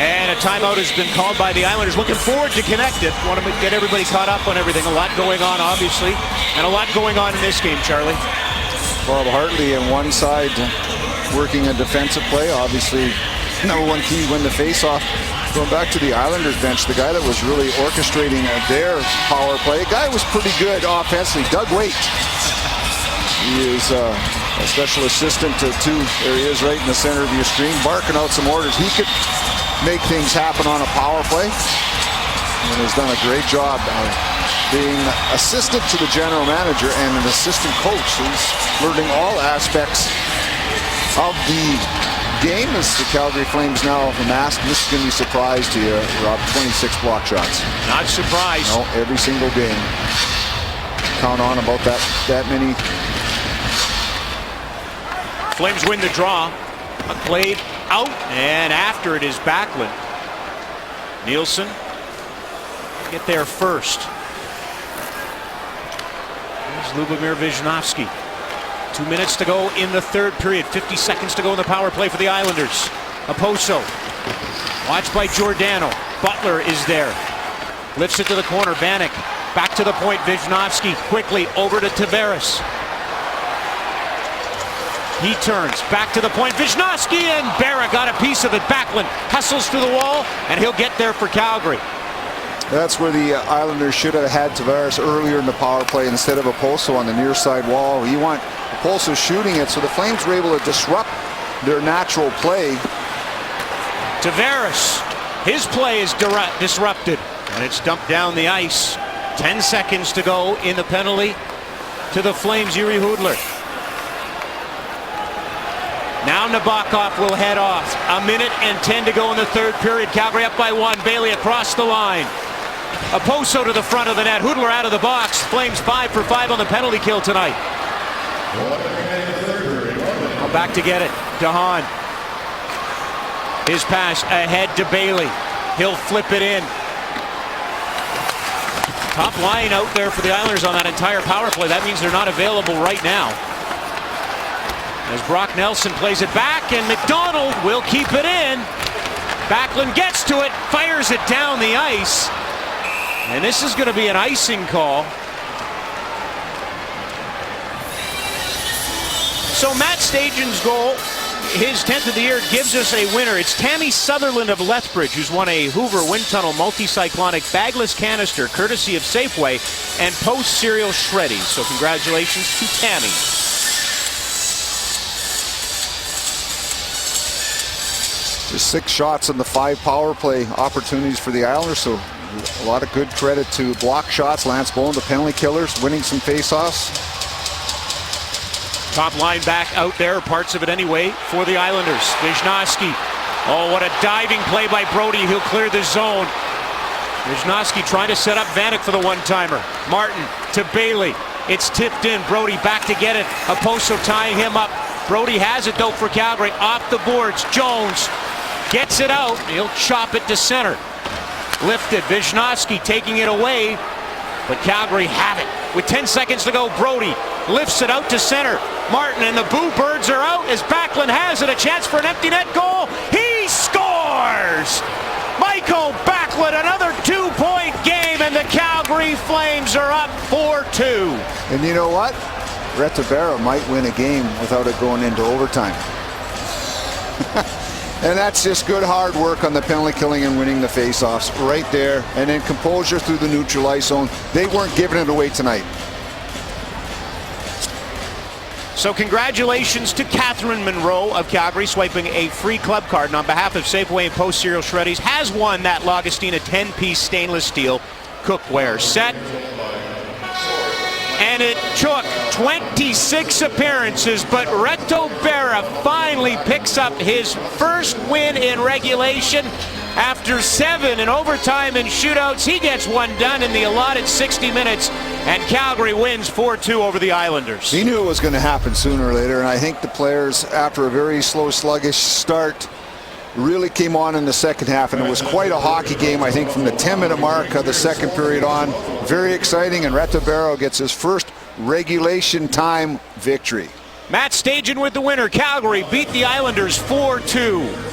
[SPEAKER 1] And a timeout has been called by the Islanders. Looking forward to Connected. Want to get everybody caught up on everything. A lot going on, obviously, and a lot going on in this game, Charlie.
[SPEAKER 2] Bob Hartley on one side working a defensive play. Obviously, number one key win the faceoff. Going back to the Islanders bench, the guy that was really orchestrating their power play, the guy was pretty good offensively. Doug Waite. He is a special assistant to two. There he is right in the center of your screen, barking out some orders. He could make things happen on a power play and has done a great job being assistant to the general manager and an assistant coach who's learning all aspects of the game as the Calgary Flames now amassed. This is going to be a surprise to you, Rob. 26 block shots.
[SPEAKER 1] Not surprised.
[SPEAKER 2] No, every single game. Count on about that many.
[SPEAKER 1] Flames win the draw. Puck played out, and after it is Backlund. Nielsen get there first. There's Lubomir Wisniewski. 2 minutes to go in the third period. 50 seconds to go in the power play for the Islanders. Oposo. Watched by Giordano. Butler is there. Lifts it to the corner. Vanek. Back to the point. Wisniewski quickly over to Tavares. He turns back to the point. Wisniewski, and Berra got a piece of it. Backlund hustles through the wall, and he'll get there for Calgary.
[SPEAKER 2] That's where the Islanders should have had Tavares earlier in the power play instead of Oposo on the near side wall. You want Opolso shooting it, so the Flames were able to disrupt their natural play.
[SPEAKER 1] Tavares, his play is disrupted, and it's dumped down the ice. 10 seconds to go in the penalty to the Flames. Jiri Hudler. Now Nabokov will head off. 1:10 to go in the third period. Calgary up by 1. Bailey across the line. Opolso to the front of the net. Hudler out of the box. Flames 5 for 5 on the penalty kill tonight. Back to get it. DeHaan. His pass ahead to Bailey. He'll flip it in. Top line out there for the Islanders on that entire power play. That means they're not available right now. As Brock Nelson plays it back, and McDonald will keep it in. Backlund gets to it, fires it down the ice. And this is going to be an icing call. So Matt Stajan's goal, his 10th of the year, gives us a winner. It's Tammy Sutherland of Lethbridge, who's won a Hoover Wind Tunnel multi-cyclonic bagless canister courtesy of Safeway and Post Cereal Shreddies. So congratulations to Tammy.
[SPEAKER 2] There's 6 shots in the 5 power play opportunities for the Islanders, so a lot of good credit to block shots. Lance Bowen, the penalty killers, winning some faceoffs.
[SPEAKER 1] Top line back out there, parts of it anyway, for the Islanders. Wisnowski. Oh, what a diving play by Brody. He'll clear the zone. Wisnowski trying to set up Vanek for the one-timer. Martin to Bailey. It's tipped in. Brody back to get it. Opolso tying him up. Brody has it, though, for Calgary. Off the boards. Jones gets it out. He'll chop it to center. Lifted. Wisnowski taking it away. But Calgary have it. With 10 seconds to go, Brody lifts it out to center. Martin and the Boo Birds are out as Backlund has it. A chance for an empty net goal. He scores! Michael Backlund, another 2-point game, and the Calgary Flames are up 4-2.
[SPEAKER 2] And you know what? Brett Tavares might win a game without it going into overtime. And that's just good hard work on the penalty killing and winning the faceoffs right there. And then composure through the neutral ice zone. They weren't giving it away tonight.
[SPEAKER 1] So congratulations to Catherine Monroe of Calgary, swiping a free club card, and on behalf of Safeway and Post Cereal Shreddies has won that Lagostina 10-piece stainless steel cookware set. And it took 26 appearances, but Reto Berra finally picks up his first win in regulation. After 7 in overtime and shootouts, he gets one done in the allotted 60 minutes, and Calgary wins 4-2 over the Islanders.
[SPEAKER 2] He knew it was going to happen sooner or later, and I think the players, after a very slow, sluggish start, really came on in the second half, and it was quite a hockey game, I think, from the 10-minute mark of the second period on. Very exciting, and Reto Berra gets his first regulation time victory.
[SPEAKER 1] Matt Stajan with the winner. Calgary beat the Islanders 4-2.